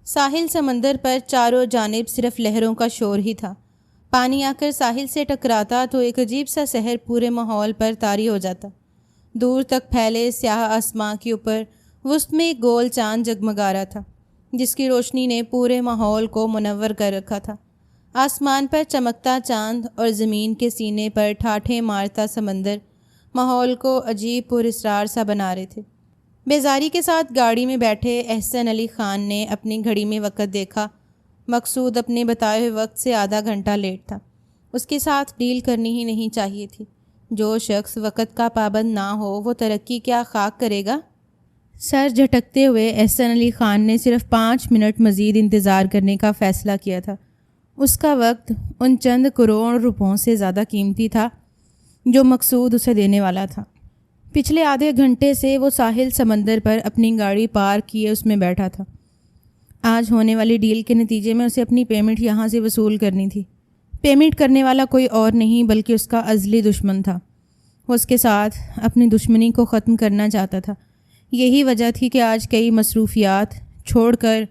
ساحل سمندر پر چاروں جانب صرف لہروں کا شور ہی تھا۔ پانی آ کر ساحل سے ٹکراتا تو ایک عجیب سا سحر پورے ماحول پر طاری ہو جاتا۔ دور تک پھیلے سیاہ آسمان کے اوپر وسط میں ایک گول چاند جگمگا رہا تھا، جس کی روشنی نے پورے ماحول کو منور کر رکھا تھا۔ آسمان پر چمکتا چاند اور زمین کے سینے پر ٹھاٹھیں مارتا سمندر ماحول کو عجیب پراسرار سا بنا رہے تھے۔ بیزاری کے ساتھ گاڑی میں بیٹھے احسن علی خان نے اپنی گھڑی میں وقت دیکھا۔ مقصود اپنے بتائے ہوئے وقت سے آدھا گھنٹہ لیٹ تھا۔ اس کے ساتھ ڈیل کرنی ہی نہیں چاہیے تھی۔ جو شخص وقت کا پابند نہ ہو وہ ترقی کیا خاک کرے گا؟ سر جھٹکتے ہوئے احسن علی خان نے صرف 5 منٹ مزید انتظار کرنے کا فیصلہ کیا تھا۔ اس کا وقت ان چند کروڑ روپوں سے زیادہ قیمتی تھا جو مقصود اسے دینے والا تھا۔ پچھلے آدھے گھنٹے سے وہ ساحل سمندر پر اپنی گاڑی پارک کیے اس میں بیٹھا تھا۔ آج ہونے والی ڈیل کے نتیجے میں اسے اپنی پیمنٹ یہاں سے وصول کرنی تھی۔ پیمنٹ کرنے والا کوئی اور نہیں بلکہ اس کا ازلی دشمن تھا۔ وہ اس کے ساتھ اپنی دشمنی کو ختم کرنا چاہتا تھا۔ یہی وجہ تھی کہ آج کئی مصروفیات چھوڑ کر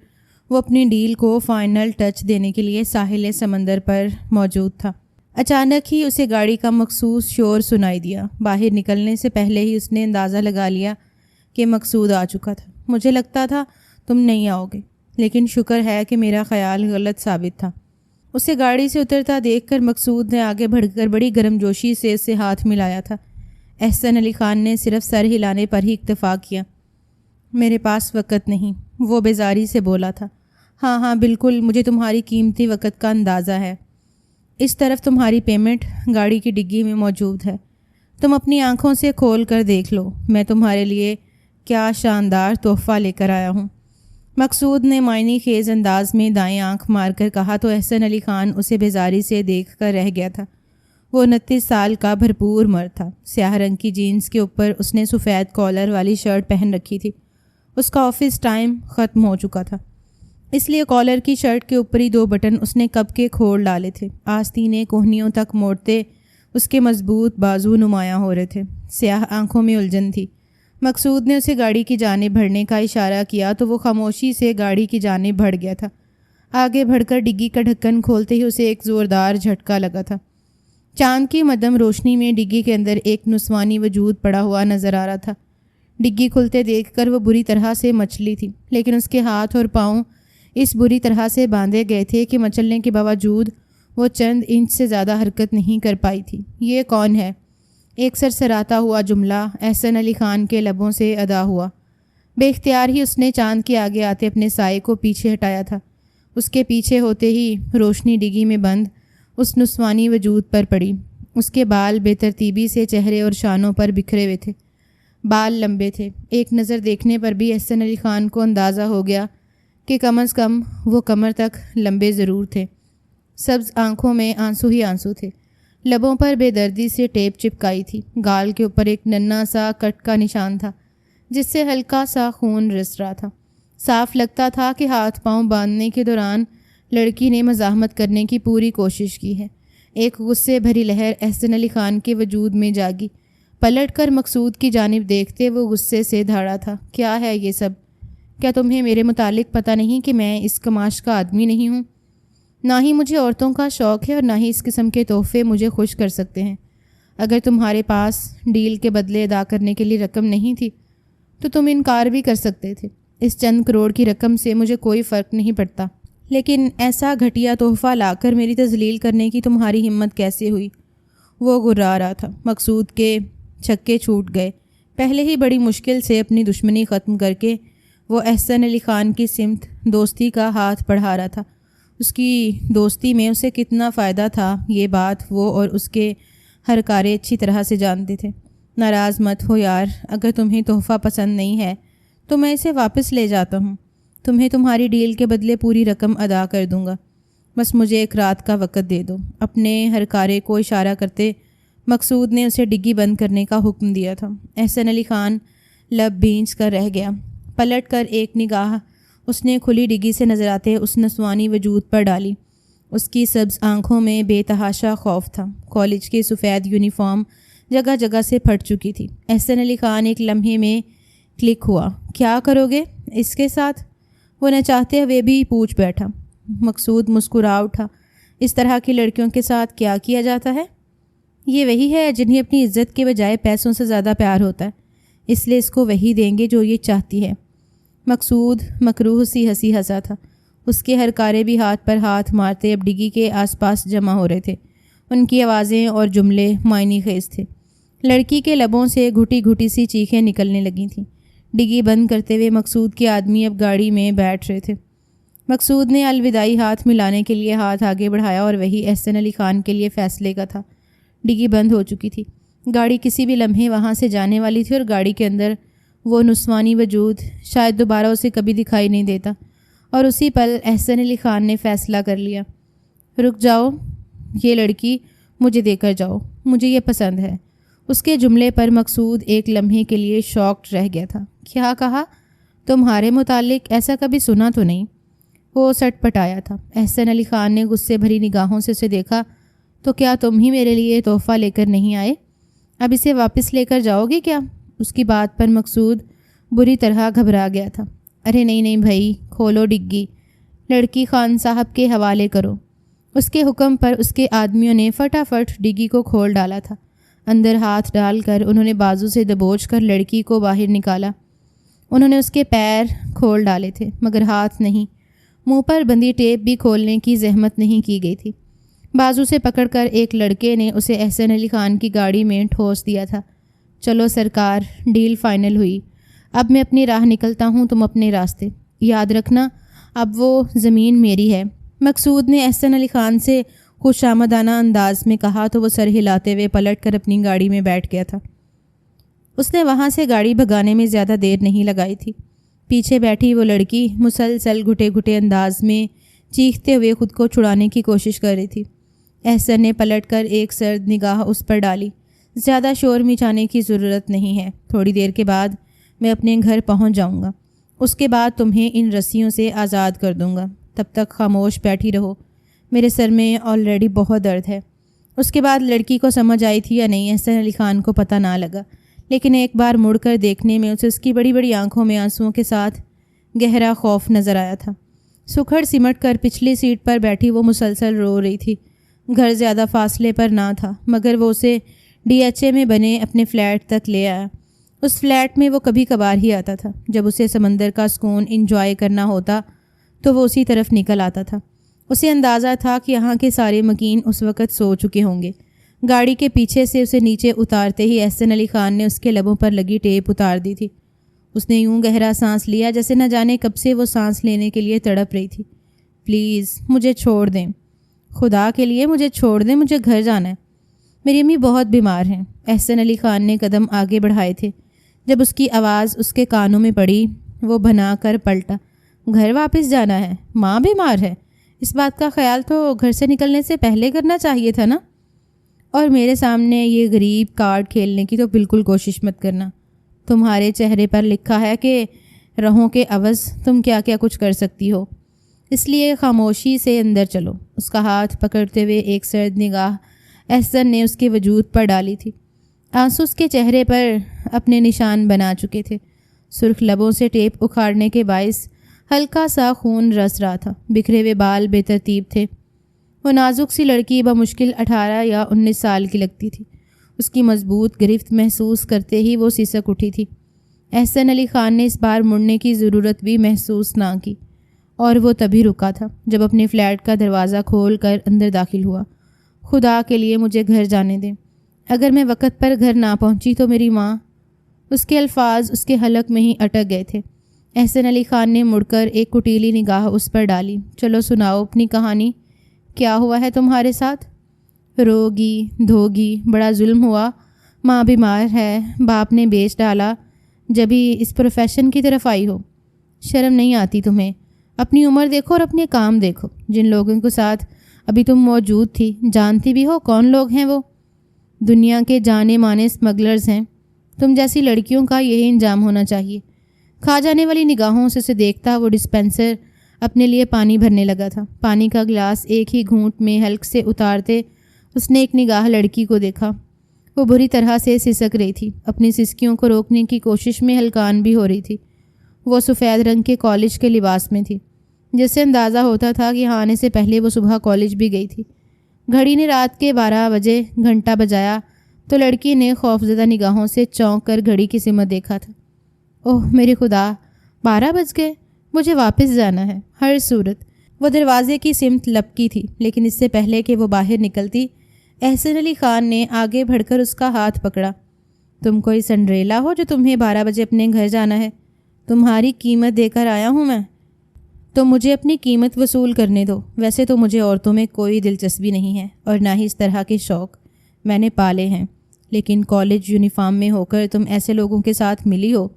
وہ اپنی ڈیل کو فائنل ٹچ دینے کے لیے ساحل سمندر پر موجود تھا۔ اچانک ہی اسے گاڑی کا مخصوص شور سنائی دیا۔ باہر نکلنے سے پہلے ہی اس نے اندازہ لگا لیا کہ مقصود آ چکا تھا۔ مجھے لگتا تھا تم نہیں آؤ گے، لیکن شکر ہے کہ میرا خیال غلط ثابت تھا۔ اسے گاڑی سے اترتا دیکھ کر مقصود نے آگے بڑھ کر بڑی گرمجوشی سے اس سے ہاتھ ملایا تھا۔ احسن علی خان نے صرف سر ہلانے پر ہی اکتفا کیا۔ میرے پاس وقت نہیں، وہ بیزاری سے بولا تھا۔ ہاں بالکل، مجھے تمہاری قیمتی وقت کا اندازہ ہے۔ اس طرف تمہاری پیمنٹ گاڑی کی ڈگی میں موجود ہے۔ تم اپنی آنکھوں سے کھول کر دیکھ لو میں تمہارے لیے کیا شاندار تحفہ لے کر آیا ہوں۔ مقصود نے معنی خیز انداز میں دائیں آنکھ مار کر کہا تو احسن علی خان اسے بیزاری سے دیکھ کر رہ گیا تھا۔ وہ 29 سال کا بھرپور مرد تھا۔ سیاہ رنگ کی جینس کے اوپر اس نے سفید کالر والی شرٹ پہن رکھی تھی۔ اس کا آفس ٹائم ختم ہو چکا تھا، اس لیے کالر کی شرٹ کے اوپری 2 بٹن اس نے کب کے کھول ڈالے تھے۔ آستینے کوہنیوں تک موڑتے اس کے مضبوط بازو نمایاں ہو رہے تھے۔ سیاہ آنکھوں میں الجھن تھی۔ مقصود نے اسے گاڑی کی جانب بڑھنے کا اشارہ کیا تو وہ خاموشی سے گاڑی کی جانب بڑھ گیا تھا۔ آگے بڑھ کر ڈگی کا ڈھکن کھولتے ہی اسے ایک زوردار جھٹکا لگا تھا۔ چاند کی مدھم روشنی میں ڈگی کے اندر ایک نسوانی وجود پڑا ہوا نظر آ رہا تھا۔ ڈگی کھلتے دیکھ کر وہ بری طرح سے مچلی تھی، لیکن اس کے ہاتھ اور پاؤں اس بری طرح سے باندھے گئے تھے کہ مچلنے کے باوجود وہ چند انچ سے زیادہ حرکت نہیں کر پائی تھی۔ یہ کون ہے؟ ایک سرسراتا ہوا جملہ احسن علی خان کے لبوں سے ادا ہوا۔ بے اختیار ہی اس نے چاند کے آگے آتے اپنے سائے کو پیچھے ہٹایا تھا۔ اس کے پیچھے ہوتے ہی روشنی ڈگی میں بند اس نسوانی وجود پر پڑی۔ اس کے بال بے ترتیبی سے چہرے اور شانوں پر بکھرے ہوئے تھے۔ بال لمبے تھے۔ ایک نظر دیکھنے پر بھی احسن علی خان کو اندازہ ہو گیا کہ کم از کم وہ کمر تک لمبے ضرور تھے۔ سبز آنکھوں میں آنسو ہی آنسو تھے۔ لبوں پر بے دردی سے ٹیپ چپکائی تھی۔ گال کے اوپر ایک ننھا سا کٹ کا نشان تھا جس سے ہلکا سا خون رس رہا تھا۔ صاف لگتا تھا کہ ہاتھ پاؤں باندھنے کے دوران لڑکی نے مزاحمت کرنے کی پوری کوشش کی ہے۔ ایک غصے بھری لہر احسن علی خان کے وجود میں جاگی۔ پلٹ کر مقصود کی جانب دیکھتے وہ غصے سے دھاڑا تھا۔ کیا ہے یہ سب؟ کیا تمہیں میرے متعلق پتہ نہیں کہ میں اس کماش کا آدمی نہیں ہوں؟ نہ ہی مجھے عورتوں کا شوق ہے اور نہ ہی اس قسم کے تحفے مجھے خوش کر سکتے ہیں۔ اگر تمہارے پاس ڈیل کے بدلے ادا کرنے کے لیے رقم نہیں تھی تو تم انکار بھی کر سکتے تھے۔ اس چند کروڑ کی رقم سے مجھے کوئی فرق نہیں پڑتا، لیکن ایسا گھٹیا تحفہ لا کر میری تذلیل کرنے کی تمہاری ہمت کیسے ہوئی؟ وہ گھرا رہا تھا۔ مقصود کے چھکے چھوٹ گئے۔ پہلے ہی بڑی مشکل سے اپنی دشمنی ختم کر کے وہ احسن علی خان کی سمت دوستی کا ہاتھ بڑھا رہا تھا۔ اس کی دوستی میں اسے کتنا فائدہ تھا یہ بات وہ اور اس کے ہر کارے اچھی طرح سے جانتے تھے۔ ناراض مت ہو یار، اگر تمہیں تحفہ پسند نہیں ہے تو میں اسے واپس لے جاتا ہوں۔ تمہیں تمہاری ڈیل کے بدلے پوری رقم ادا کر دوں گا، بس مجھے ایک رات کا وقت دے دو۔ اپنے ہر کارے کو اشارہ کرتے مقصود نے اسے ڈگی بند کرنے کا حکم دیا تھا۔ احسن علی خان لب بھینچ کر رہ گیا۔ پلٹ کر ایک نگاہ اس نے کھلی ڈگی سے نظر آتے اس نسوانی وجود پر ڈالی۔ اس کی سبز آنکھوں میں بے تحاشا خوف تھا۔ کالج کے سفید یونیفارم جگہ جگہ سے پھٹ چکی تھی۔ احسن علی خان ایک لمحے میں کلک ہوا۔ کیا کرو گے اس کے ساتھ؟ وہ نہ چاہتے ہوئے بھی پوچھ بیٹھا۔ مقصود مسکرا اٹھا۔ اس طرح کی لڑکیوں کے ساتھ کیا کیا جاتا ہے؟ یہ وہی ہے جنہیں اپنی عزت کے بجائے پیسوں سے زیادہ پیار ہوتا ہے، اس لیے اس کو وہی دیں گے جو یہ چاہتی ہے۔ مقصود مکروہ سی ہنسی ہنسا تھا۔ اس کے ہر کارے بھی ہاتھ پر ہاتھ مارتے اب ڈگی کے آس پاس جمع ہو رہے تھے۔ ان کی آوازیں اور جملے معنی خیز تھے۔ لڑکی کے لبوں سے گھٹی گھٹی سی چیخیں نکلنے لگی تھیں۔ ڈگی بند کرتے ہوئے مقصود کے آدمی اب گاڑی میں بیٹھ رہے تھے۔ مقصود نے الوداعی ہاتھ ملانے کے لیے ہاتھ آگے بڑھایا اور وہی احسن علی خان کے لیے فیصلے کا تھا۔ ڈگی بند ہو چکی تھی۔ گاڑی کسی بھی لمحے وہاں سے جانے والی تھی اور گاڑی کے اندر وہ نسوانی وجود شاید دوبارہ اسے کبھی دکھائی نہیں دیتا۔ اور اسی پل احسن علی خان نے فیصلہ کر لیا، رک جاؤ، یہ لڑکی مجھے دے کر جاؤ، مجھے یہ پسند ہے۔ اس کے جملے پر مقصود ایک لمحے کے لیے شاکڈ رہ گیا تھا۔ کیا کہا؟ تمہارے متعلق ایسا کبھی سنا تو نہیں؟ وہ سٹ پٹایا تھا۔ احسن علی خان نے غصے بھری نگاہوں سے اسے دیکھا۔ تو کیا تم ہی میرے لیے تحفہ لے کر نہیں آئے؟ اب اسے واپس لے کر جاؤ گے کیا؟ اس کی بات پر مقصود بری طرح گھبرا گیا تھا۔ ارے نہیں بھائی، کھولو ڈگی، لڑکی خان صاحب کے حوالے کرو۔ اس کے حکم پر اس کے آدمیوں نے فٹافٹ ڈگی کو کھول ڈالا تھا۔ اندر ہاتھ ڈال کر انہوں نے بازو سے دبوچ کر لڑکی کو باہر نکالا۔ انہوں نے اس کے پیر کھول ڈالے تھے مگر ہاتھ نہیں۔ منہ پر بندھی ٹیپ بھی کھولنے کی زحمت نہیں کی گئی تھی۔ بازو سے پکڑ کر ایک لڑکے نے اسے احسن علی خان کی گاڑی میں ٹھوس دیا تھا۔ چلو سرکار، ڈیل فائنل ہوئی۔ اب میں اپنی راہ نکلتا ہوں، تم اپنے راستے۔ یاد رکھنا اب وہ زمین میری ہے۔ مقصود نے احسن علی خان سے خوش آمدانہ انداز میں کہا تو وہ سر ہلاتے ہوئے پلٹ کر اپنی گاڑی میں بیٹھ گیا تھا۔ اس نے وہاں سے گاڑی بھگانے میں زیادہ دیر نہیں لگائی تھی۔ پیچھے بیٹھی وہ لڑکی مسلسل گھٹے گھٹے انداز میں چیختے ہوئے خود کو چھڑانے کی کوشش کر رہی تھی۔ احسن نے پلٹ کر ایک سرد نگاہ اس پر ڈالی۔ زیادہ شور مچانے کی ضرورت نہیں ہے، تھوڑی دیر کے بعد میں اپنے گھر پہنچ جاؤں گا، اس کے بعد تمہیں ان رسیوں سے آزاد کر دوں گا۔ تب تک خاموش بیٹھی رہو، میرے سر میں آلریڈی بہت درد ہے۔ اس کے بعد لڑکی کو سمجھ آئی تھی یا نہیں احسن علی خان کو پتہ نہ لگا، لیکن ایک بار مڑ کر دیکھنے میں اسے اس کی بڑی بڑی آنکھوں میں آنسوؤں کے ساتھ گہرا خوف نظر آیا تھا۔ سکھڑ سمٹ کر پچھلی سیٹ پر بیٹھی وہ مسلسل رو رہی تھی۔ گھر زیادہ فاصلے پر نہ تھا مگر وہ اسے DHA میں بنے اپنے فلیٹ تک لے آیا۔ اس فلیٹ میں وہ کبھی کبھار ہی آتا تھا۔ جب اسے سمندر کا سکون انجوائے کرنا ہوتا تو وہ اسی طرف نکل آتا تھا۔ اسے اندازہ تھا کہ یہاں کے سارے مکین اس وقت سو چکے ہوں گے۔ گاڑی کے پیچھے سے اسے نیچے اتارتے ہی احسن علی خان نے اس کے لبوں پر لگی ٹیپ اتار دی تھی۔ اس نے یوں گہرا سانس لیا جیسے نہ جانے کب سے وہ سانس لینے کے لیے تڑپ رہی تھی۔ پلیز مجھے چھوڑ دیں، خدا کے لیے مجھے چھوڑ دیں، مجھے گھر جانا ہے، میری امی بہت بیمار ہیں۔ احسن علی خان نے قدم آگے بڑھائے تھے۔ جب اس کی آواز اس کے کانوں میں پڑی وہ بھنا کر پلٹا۔ گھر واپس جانا ہے؟ ماں بیمار ہے؟ اس بات کا خیال تو گھر سے نکلنے سے پہلے کرنا چاہیے تھا نا۔ اور میرے سامنے یہ غریب کارڈ کھیلنے کی تو بالکل کوشش مت کرنا۔ تمہارے چہرے پر لکھا ہے کہ رہوں کے عوض تم کیا کیا کچھ کر سکتی ہو، اس لیے خاموشی سے اندر چلو۔ اس کا ہاتھ پکڑتے ہوئے ایک سرد نگاہ احسن نے اس کے وجود پر ڈالی تھی۔ آنسو اس کے چہرے پر اپنے نشان بنا چکے تھے۔ سرخ لبوں سے ٹیپ اکھاڑنے کے باعث ہلکا سا خون رس رہا تھا۔ بکھرے ہوئے بال بے ترتیب تھے۔ وہ نازک سی لڑکی بمشکل 18 یا 19 سال کی لگتی تھی۔ اس کی مضبوط گرفت محسوس کرتے ہی وہ سسک اٹھی تھی۔ احسن علی خان نے اس بار مڑنے کی ضرورت بھی محسوس نہ کی اور وہ تبھی رکا تھا جب اپنے فلیٹ کا دروازہ کھول کر اندر داخل ہوا۔ خدا کے لیے مجھے گھر جانے دیں، اگر میں وقت پر گھر نہ پہنچی تو میری ماں۔ اس کے الفاظ اس کے حلق میں ہی اٹک گئے تھے۔ احسن علی خان نے مڑ کر ایک کٹیلی نگاہ اس پر ڈالی۔ چلو سناؤ اپنی کہانی، کیا ہوا ہے تمہارے ساتھ؟ روگی دھوگی، بڑا ظلم ہوا، ماں بیمار ہے، باپ نے بیچ ڈالا، جبھی اس پروفیشن کی طرف آئی ہو۔ شرم نہیں آتی تمہیں؟ اپنی عمر دیکھو اور اپنے کام دیکھو۔ جن لوگوں کے ساتھ ابھی تم موجود تھی جانتی بھی ہو کون لوگ ہیں وہ؟ دنیا کے جانے مانے اسمگلرز ہیں۔ تم جیسی لڑکیوں کا یہی انجام ہونا چاہیے۔ کھا جانے والی نگاہوں سے اسے دیکھتا وہ ڈسپینسر اپنے لیے پانی بھرنے لگا تھا۔ پانی کا گلاس ایک ہی گھونٹ میں حلق سے اتارتے اس نے ایک نگاہ لڑکی کو دیکھا۔ وہ بری طرح سے سسک رہی تھی، اپنی سسکیوں کو روکنے کی کوشش میں ہلکان بھی ہو رہی تھی۔ وہ سفید رنگ کے کالج کے لباس میں تھی، جس سے اندازہ ہوتا تھا کہ یہاں آنے سے پہلے وہ صبح کالج بھی گئی تھی۔ گھڑی نے رات کے 12 بجے گھنٹہ بجایا تو لڑکی نے خوفزدہ نگاہوں سے چونک کر گھڑی کی سمت دیکھا تھا۔ اوہ میرے خدا، 12 بج گئے، مجھے واپس جانا ہے ہر صورت۔ وہ دروازے کی سمت لپکی تھی، لیکن اس سے پہلے کہ وہ باہر نکلتی، احسن علی خان نے آگے بڑھ کر اس کا ہاتھ پکڑا۔ تم کوئی سنڈریلا ہو جو تمہیں 12 بجے اپنے گھر جانا ہے؟ تمہاری قیمت دے کر آیا ہوں میں، تو مجھے اپنی قیمت وصول کرنے دو۔ ویسے تو مجھے عورتوں میں کوئی دلچسپی نہیں ہے اور نہ ہی اس طرح کے شوق، میں نے پالے ہیں، لیکن کالج یونیفارم میں ہو کر تم ایسے لوگوں کے ساتھ ملی ہو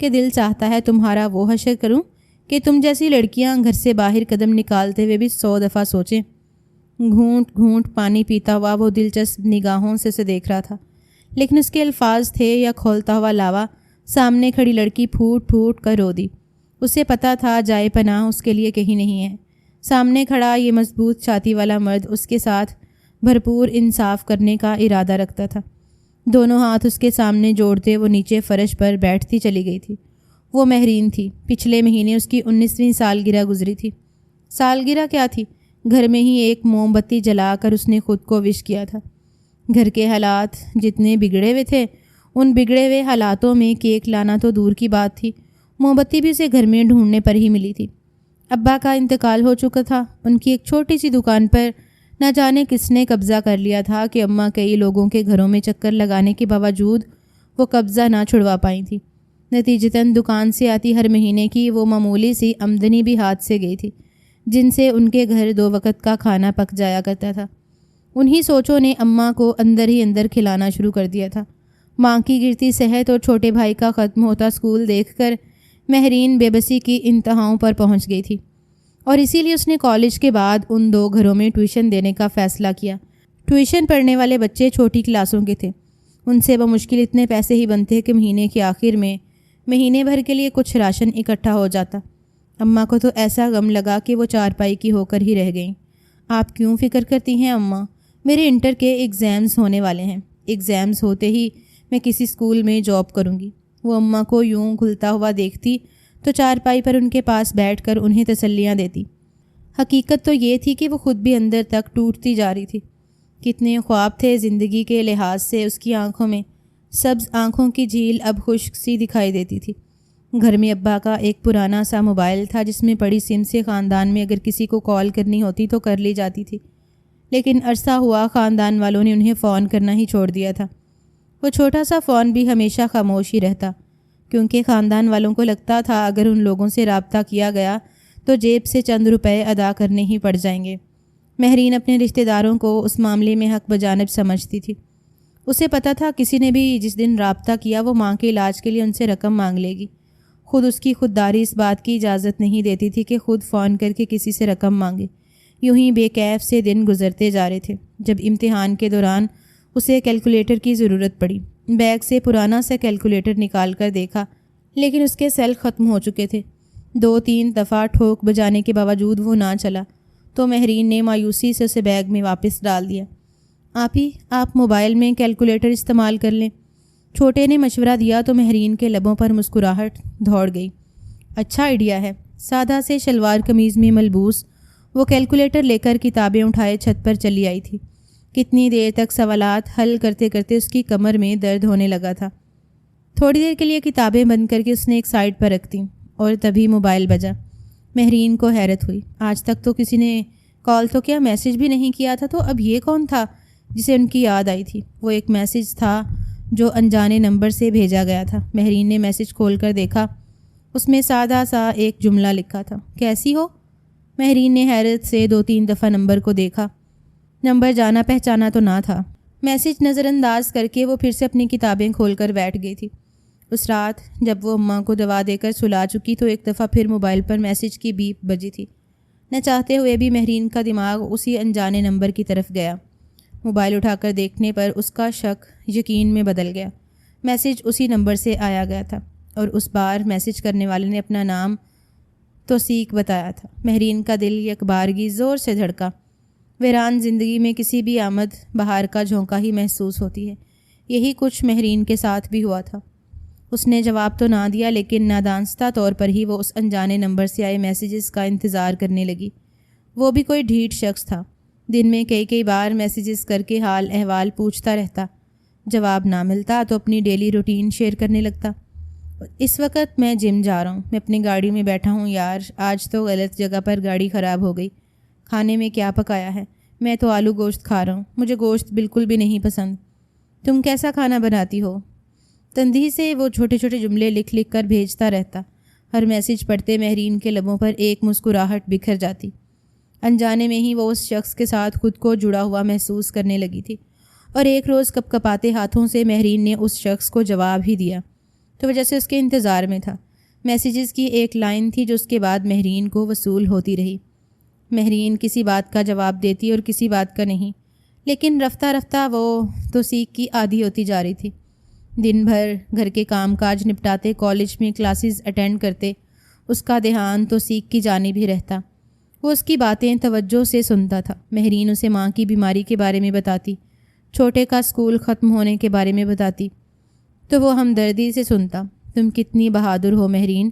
کہ دل چاہتا ہے تمہارا وہ حشر کروں کہ تم جیسی لڑکیاں گھر سے باہر قدم نکالتے ہوئے بھی 100 دفعہ سوچیں۔ گھونٹ گھونٹ پانی پیتا ہوا وہ دلچسپ نگاہوں سے اسے دیکھ رہا تھا، لیکن اس کے الفاظ تھے یا کھولتا ہوا لاوا۔ سامنے کھڑی لڑکی پھوٹ پھوٹ کر رو دی۔ اسے پتہ تھا جائے پناہ اس کے لیے کہیں نہیں ہے۔ سامنے کھڑا یہ مضبوط چھاتی والا مرد اس کے ساتھ بھرپور انصاف کرنے کا ارادہ رکھتا تھا۔ دونوں ہاتھ اس کے سامنے جوڑتے وہ نیچے فرش پر بیٹھتی چلی گئی تھی۔ وہ مہرین تھی۔ پچھلے مہینے اس کی 19ویں سالگرہ گزری تھی۔ سالگرہ کیا تھی، گھر میں ہی ایک موم بتی جلا کر اس نے خود کو وش کیا تھا۔ گھر کے حالات جتنے بگڑے ہوئے تھے، ان بگڑے ہوئے حالاتوں میں کیک لانا تو دور کی بات تھی، موم بتی بھی اسے گھر میں ڈھونڈنے پر ہی ملی تھی۔ ابا کا انتقال ہو چکا تھا۔ ان کی ایک چھوٹی سی دکان پر نہ جانے کس نے قبضہ کر لیا تھا کہ اماں کئی لوگوں کے گھروں میں چکر لگانے کے باوجود وہ قبضہ نہ چھڑوا پائی تھی۔ نتیجتاً دکان سے آتی ہر مہینے کی وہ معمولی سی آمدنی بھی ہاتھ سے گئی تھی، جن سے ان کے گھر 2 وقت کا کھانا پک جایا کرتا تھا۔ انہی سوچوں نے اماں کو اندر ہی اندر کھلانا شروع کر دیا تھا۔ ماں کی گرتی صحت اور چھوٹے بھائی کا ختم ہوتا اسکول دیکھ کر مہرین بے بسی کی انتہاؤں پر پہنچ گئی تھی، اور اسی لیے اس نے کالج کے بعد ان 2 گھروں میں ٹیوشن دینے کا فیصلہ کیا۔ ٹیوشن پڑھنے والے بچے چھوٹی کلاسوں کے تھے، ان سے بمشکل اتنے پیسے ہی بنتے کہ مہینے کے آخر میں مہینے بھر کے لیے کچھ راشن اکٹھا ہو جاتا۔ اماں کو تو ایسا غم لگا کہ وہ چارپائی کی ہو کر ہی رہ گئیں۔ آپ کیوں فکر کرتی ہیں اماں؟ میرے انٹر کے ایگزامز ہونے والے ہیں، ایگزامز ہوتے ہی میں کسی اسکول میں جاب کروں گی۔ وہ اماں کو یوں گھلتا ہوا دیکھتی تو چارپائی پر ان کے پاس بیٹھ کر انہیں تسلیاں دیتی۔ حقیقت تو یہ تھی کہ وہ خود بھی اندر تک ٹوٹتی جا رہی تھی۔ کتنے خواب تھے زندگی کے لحاظ سے اس کی آنکھوں میں۔ سبز آنکھوں کی جھیل اب خشک سی دکھائی دیتی تھی۔ گھر میں ابا کا ایک پرانا سا موبائل تھا جس میں پڑی سم سے خاندان میں اگر کسی کو کال کرنی ہوتی تو کر لی جاتی تھی، لیکن عرصہ ہوا خاندان والوں نے انہیں فون کرنا ہی چھوڑ دیا تھا۔ وہ چھوٹا سا فون بھی ہمیشہ خاموش ہی رہتا، کیونکہ خاندان والوں کو لگتا تھا اگر ان لوگوں سے رابطہ کیا گیا تو جیب سے چند روپے ادا کرنے ہی پڑ جائیں گے۔ مہرین اپنے رشتہ داروں کو اس معاملے میں حق بجانب سمجھتی تھی۔ اسے پتہ تھا کسی نے بھی جس دن رابطہ کیا وہ ماں کے علاج کے لیے ان سے رقم مانگ لے گی۔ خود اس کی خودداری اس بات کی اجازت نہیں دیتی تھی کہ خود فون کر کے کسی سے رقم مانگے۔ یوں ہی بے کیف سے دن گزرتے جا رہے تھے، جب امتحان کے دوران اسے کیلکولیٹر کی ضرورت پڑی۔ بیگ سے پرانا سا کیلکولیٹر نکال کر دیکھا، لیکن اس کے سیل ختم ہو چکے تھے۔ 2-3 دفعہ ٹھوک بجانے کے باوجود وہ نہ چلا، تو مہرین نے مایوسی سے اسے بیگ میں واپس ڈال دیا۔ آپ موبائل میں کیلکولیٹر استعمال کر لیں، چھوٹے نے مشورہ دیا تو مہرین کے لبوں پر مسکراہٹ دوڑ گئی۔ اچھا آئیڈیا ہے۔ سادہ سے شلوار قمیض میں ملبوس وہ کیلکولیٹر لے کر کتابیں اٹھائے چھت پر چلی آئی تھی۔ کتنی دیر تک سوالات حل کرتے کرتے اس کی کمر میں درد ہونے لگا تھا۔ تھوڑی دیر کے لیے کتابیں بند کر کے اس نے ایک سائڈ پر رکھ دیں، اور تبھی موبائل بجا۔ مہرین کو حیرت ہوئی، آج تک تو کسی نے کال تو کیا میسج بھی نہیں کیا تھا، تو اب یہ کون تھا جسے ان کی یاد آئی تھی؟ وہ ایک میسج تھا جو انجانے نمبر سے بھیجا گیا تھا۔ مہرین نے میسج کھول کر دیکھا، اس میں سادہ سا ایک جملہ لکھا تھا، کیسی ہو؟ مہرین نے حیرت سے 2-3 دفعہ نمبر کو دیکھا۔ نمبر جانا پہچانا تو نہ تھا۔ میسج نظر انداز کر کے وہ پھر سے اپنی کتابیں کھول کر بیٹھ گئی تھی۔ اس رات جب وہ اماں کو دوا دے کر سلا چکی تو ایک دفعہ پھر موبائل پر میسج کی بیپ بجی تھی۔ نہ چاہتے ہوئے بھی مہرین کا دماغ اسی انجانے نمبر کی طرف گیا۔ موبائل اٹھا کر دیکھنے پر اس کا شک یقین میں بدل گیا۔ میسج اسی نمبر سے آیا گیا تھا، اور اس بار میسج کرنے والے نے اپنا نام توثیق بتایا تھا۔ مہرین کا دل یک بارگی زور سے دھڑکا۔ ویران زندگی میں کسی بھی آمد بہار کا جھونکا ہی محسوس ہوتی ہے۔ یہی کچھ مہرین کے ساتھ بھی ہوا تھا۔ اس نے جواب تو نہ دیا، لیکن نادانستہ طور پر ہی وہ اس انجانے نمبر سے آئے میسیجز کا انتظار کرنے لگی۔ وہ بھی کوئی ڈھیٹ شخص تھا، دن میں کئی بار میسیجز کر کے حال احوال پوچھتا رہتا۔ جواب نہ ملتا تو اپنی ڈیلی روٹین شیئر کرنے لگتا۔ اس وقت میں جم جا رہا ہوں، میں اپنی گاڑی میں بیٹھا ہوں یار، آج تو غلط جگہ پر گاڑی خراب ہو گئی۔ کھانے میں کیا پکایا ہے؟ میں تو آلو گوشت کھا رہا ہوں، مجھے گوشت بالکل بھی نہیں پسند۔ تم کیسا کھانا بناتی ہو؟ تندی سے وہ چھوٹے چھوٹے جملے لکھ کر بھیجتا رہتا۔ ہر میسیج پڑھتے مہرین کے لبوں پر ایک مسکراہٹ بکھر جاتی۔ انجانے میں ہی وہ اس شخص کے ساتھ خود کو جڑا ہوا محسوس کرنے لگی تھی، اور ایک روز کپکپاتے ہاتھوں سے مہرین نے اس شخص کو جواب ہی دیا تو وجہ سے اس کے انتظار میں تھا۔ میسیجز کی ایک لائن تھی جو اس کے بعد مہرین کو وصول ہوتی رہی۔ مہرین کسی بات کا جواب دیتی اور کسی بات کا نہیں، لیکن رفتہ رفتہ وہ توثیق کی عادی ہوتی جا رہی تھی۔ دن بھر گھر کے کام کاج نپٹاتے، کالج میں کلاسز اٹینڈ کرتے، اس کا دھیان توثیق کی جانب ہی رہتا۔ وہ اس کی باتیں توجہ سے سنتا تھا۔ مہرین اسے ماں کی بیماری کے بارے میں بتاتی، چھوٹے کا اسکول ختم ہونے کے بارے میں بتاتی، تو وہ ہمدردی سے سنتا۔ تم کتنی بہادر ہو مہرین،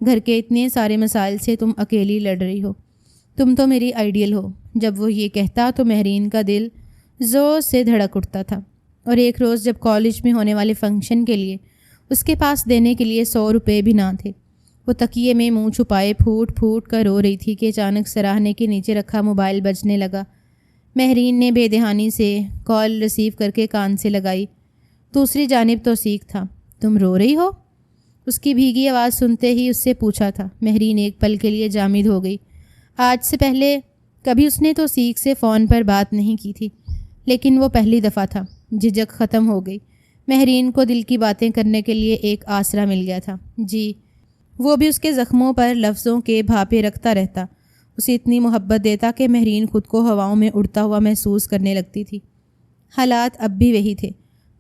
گھر کے اتنے سارے مسائل سے تم اکیلی لڑ رہی ہو، تم تو میری آئیڈیل ہو۔ جب وہ یہ کہتا تو مہرین کا دل زور سے دھڑک اٹھتا تھا۔ اور ایک روز جب کالج میں ہونے والے فنکشن کے لیے اس کے پاس دینے کے لیے 100 روپے بھی نہ تھے، وہ تکیے میں منہ چھپائے پھوٹ پھوٹ کر رو رہی تھی کہ اچانک سراہنے کے نیچے رکھا موبائل بجنے لگا۔ مہرین نے بے دہانی سے کال ریسیو کر کے کان سے لگائی۔ دوسری جانب توثیق تھا۔ تم رو رہی ہو؟ اس کی بھیگی آواز سنتے ہی اس سے پوچھا تھا۔ مہرین ایک پل کے لیے جامد ہو گئی۔ آج سے پہلے کبھی اس نے توثیق سے فون پر بات نہیں کی تھی، لیکن وہ پہلی دفعہ تھا۔ جھجک ختم ہو گئی۔ مہرین کو دل کی باتیں کرنے کے لیے ایک آسرا مل گیا تھا۔ جی، وہ بھی اس کے زخموں پر لفظوں کے بھاپے رکھتا رہتا، اسے اتنی محبت دیتا کہ مہرین خود کو ہواؤں میں اڑتا ہوا محسوس کرنے لگتی تھی۔ حالات اب بھی وہی تھے،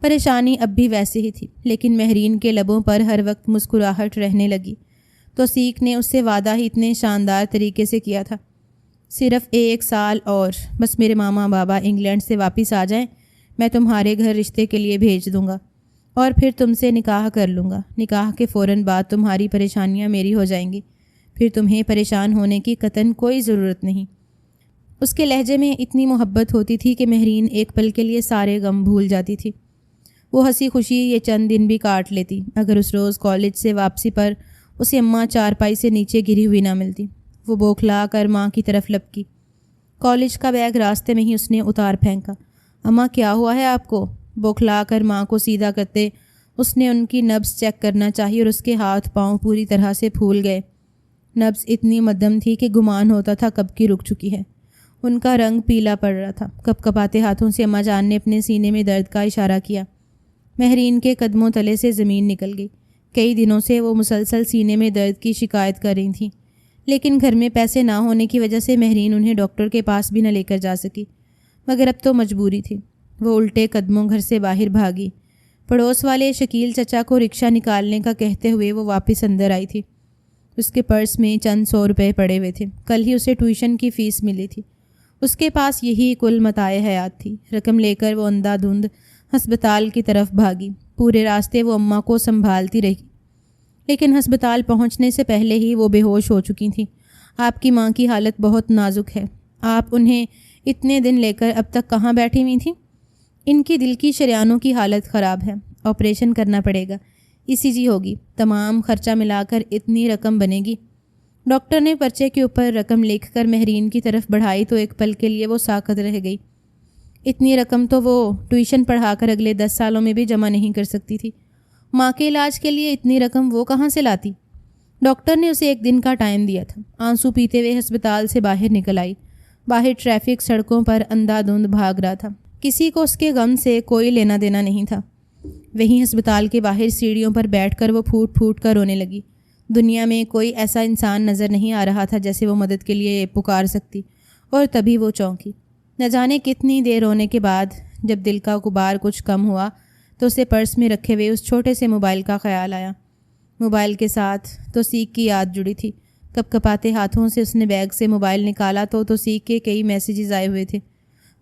پریشانی اب بھی ویسے ہی تھی، لیکن مہرین کے لبوں پر ہر وقت مسکراہٹ رہنے لگی۔ توثیق نے اس سے وعدہ ہی اتنے شاندار طریقے سے کیا تھا، صرف 1 سال اور، بس میرے ماما بابا انگلینڈ سے واپس آ جائیں، میں تمہارے گھر رشتے کے لیے بھیج دوں گا، اور پھر تم سے نکاح کر لوں گا۔ نکاح کے فوراً بعد تمہاری پریشانیاں میری ہو جائیں گی، پھر تمہیں پریشان ہونے کی قطعاً کوئی ضرورت نہیں۔ اس کے لہجے میں اتنی محبت ہوتی تھی کہ مہرین ایک پل کے لیے سارے غم بھول جاتی تھی۔ وہ ہنسی خوشی یہ چند دن بھی کاٹ لیتی اگر اس روز کالج سے واپسی پر اسے اماں چارپائی سے نیچے گری ہوئی نہ ملتی۔ وہ بوکھلا کر ماں کی طرف لپکی۔ کالج کا بیگ راستے میں ہی اس نے اتار پھینکا۔ اماں کیا ہوا ہے آپ کو؟ بوکھلا کر ماں کو سیدھا کرتے اس نے ان کی نبض چیک کرنا چاہی اور اس کے ہاتھ پاؤں پوری طرح سے پھول گئے۔ نبض اتنی مدھم تھی کہ گمان ہوتا تھا کب کی رک چکی ہے۔ ان کا رنگ پیلا پڑ رہا تھا۔ کپکپاتے ہاتھوں سے اماں جان نے اپنے سینے میں درد کا اشارہ کیا۔ مہرین کے قدموں تلے سے زمین نکل گئی۔ کئی دنوں سے وہ مسلسل سینے میں درد کی شکایت کر رہی تھیں، لیکن گھر میں پیسے نہ ہونے کی وجہ سے مہرین انہیں ڈاکٹر کے پاس بھی نہ لے کر جا سکی، مگر اب تو مجبوری تھی۔ وہ الٹے قدموں گھر سے باہر بھاگی۔ پڑوس والے شکیل چچا کو رکشہ نکالنے کا کہتے ہوئے وہ واپس اندر آئی تھی۔ اس کے پرس میں چند 100 روپے پڑے ہوئے تھے۔ کل ہی اسے ٹیوشن کی فیس ملی تھی۔ اس کے پاس یہی کل متاع حیات تھی۔ رقم لے کر وہ اندھا دھند ہسپتال کی طرف بھاگی۔ پورے راستے وہ اماں کو سنبھالتی رہی، لیکن ہسپتال پہنچنے سے پہلے ہی وہ بے ہوش ہو چکی تھیں۔ آپ کی ماں کی حالت بہت نازک ہے۔ آپ انہیں اتنے دن لے کر اب تک کہاں بیٹھی ہوئی تھیں؟ ان کی دل کی شریانوں کی حالت خراب ہے، آپریشن کرنا پڑے گا، ECG ہوگی، تمام خرچہ ملا کر اتنی رقم بنے گی۔ ڈاکٹر نے پرچے کے اوپر رقم لکھ کر مہرین کی طرف بڑھائی تو ایک پل کے لیے وہ ساکت رہ گئی۔ اتنی رقم تو وہ ٹیوشن پڑھا کر اگلے 10 سالوں میں بھی جمع نہیں کر سکتی تھی۔ ماں کے علاج کے لیے اتنی رقم وہ کہاں سے لاتی؟ ڈاکٹر نے اسے 1 دن کا ٹائم دیا تھا۔ آنسو پیتے ہوئے ہسپتال سے باہر نکل آئی۔ باہر ٹریفک سڑکوں پر اندھا دھند بھاگ رہا تھا۔ کسی کو اس کے غم سے کوئی لینا دینا نہیں تھا۔ وہیں ہسپتال کے باہر سیڑھیوں پر بیٹھ کر وہ پھوٹ پھوٹ کر رونے لگی۔ دنیا میں کوئی ایسا انسان نظر نہیں آ رہا تھا جیسے وہ مدد کے لیے پکار سکتی، اور تبھی وہ چونکی۔ نہ جانے کتنی دیر رونے کے بعد جب دل کا غبار کچھ کم ہوا تو اسے پرس میں رکھے ہوئے اس چھوٹے سے موبائل کا خیال آیا۔ موبائل کے ساتھ توثیق کی یاد جڑی تھی۔ کپکپاتے ہاتھوں سے اس نے بیگ سے موبائل نکالا تو توثیق کے کئی میسیجز آئے ہوئے تھے۔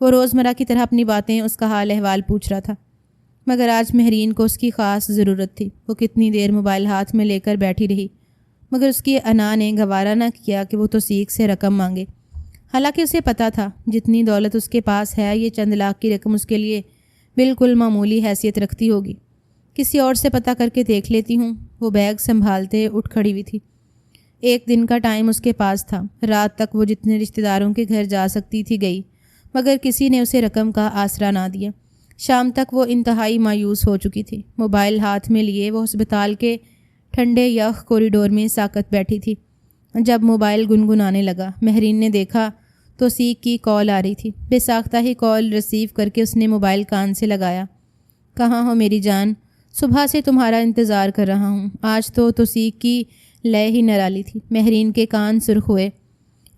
وہ روزمرہ کی طرح اپنی باتیں، اس کا حال احوال پوچھ رہا تھا۔ مگر آج مہرین کو اس کی خاص ضرورت تھی۔ وہ کتنی دیر موبائل ہاتھ میں لے کر بیٹھی رہی، مگر اس کی انا نے گوارا نہ کیا کہ وہ توثیق سے رقم مانگے۔ حالانکہ اسے پتہ تھا جتنی دولت اس کے پاس ہے یہ چند لاکھ کی رقم اس کے لیے بالکل معمولی حیثیت رکھتی ہوگی۔ کسی اور سے پتہ کر کے دیکھ لیتی ہوں۔ وہ بیگ سنبھالتے اٹھ کھڑی ہوئی تھی۔ ایک دن کا ٹائم اس کے پاس تھا۔ رات تک وہ جتنے رشتہ داروں کے گھر جا سکتی تھی گئی، مگر کسی نے اسے رقم کا آسرا نہ دیا۔ شام تک وہ انتہائی مایوس ہو چکی تھی۔ موبائل ہاتھ میں لیے وہ ہسپتال کے ٹھنڈے یخ کوریڈور میں ساکت بیٹھی تھی۔ جب موبائل گنگنانے لگا، مہرین نے دیکھا توثیق کی کال آ رہی تھی۔ بے ساختہ ہی کال ریسیو کر کے اس نے موبائل کان سے لگایا۔ کہاں ہو میری جان؟ صبح سے تمہارا انتظار کر رہا ہوں۔ آج تو توثیق کی لے ہی نرالی تھی۔ مہرین کے کان سرخ ہوئے۔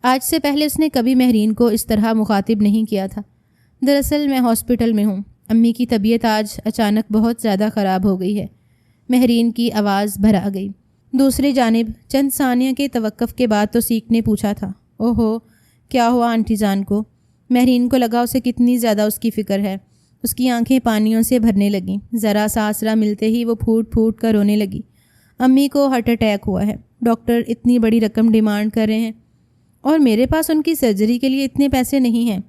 آج سے پہلے اس نے کبھی مہرین کو اس طرح مخاطب نہیں کیا تھا۔ دراصل میں ہاسپٹل میں ہوں۔ امی کی طبیعت آج اچانک بہت زیادہ خراب ہو گئی ہے۔ مہرین کی آواز بھرا گئی۔ دوسری جانب چند ثانیہ کے توقف کے بعد توثیق نے پوچھا تھا، اوہو کیا ہوا آنٹی جان کو؟ مہرین کو لگا اسے کتنی زیادہ اس کی فکر ہے۔ اس کی آنکھیں پانیوں سے بھرنے لگیں۔ ذرا سا آسرا ملتے ہی وہ پھوٹ پھوٹ کر رونے لگی۔ امی کو ہارٹ اٹیک ہوا ہے، ڈاکٹر اتنی بڑی رقم ڈیمانڈ کر رہے ہیں اور میرے پاس ان کی سرجری کے لیے اتنے پیسے نہیں ہیں۔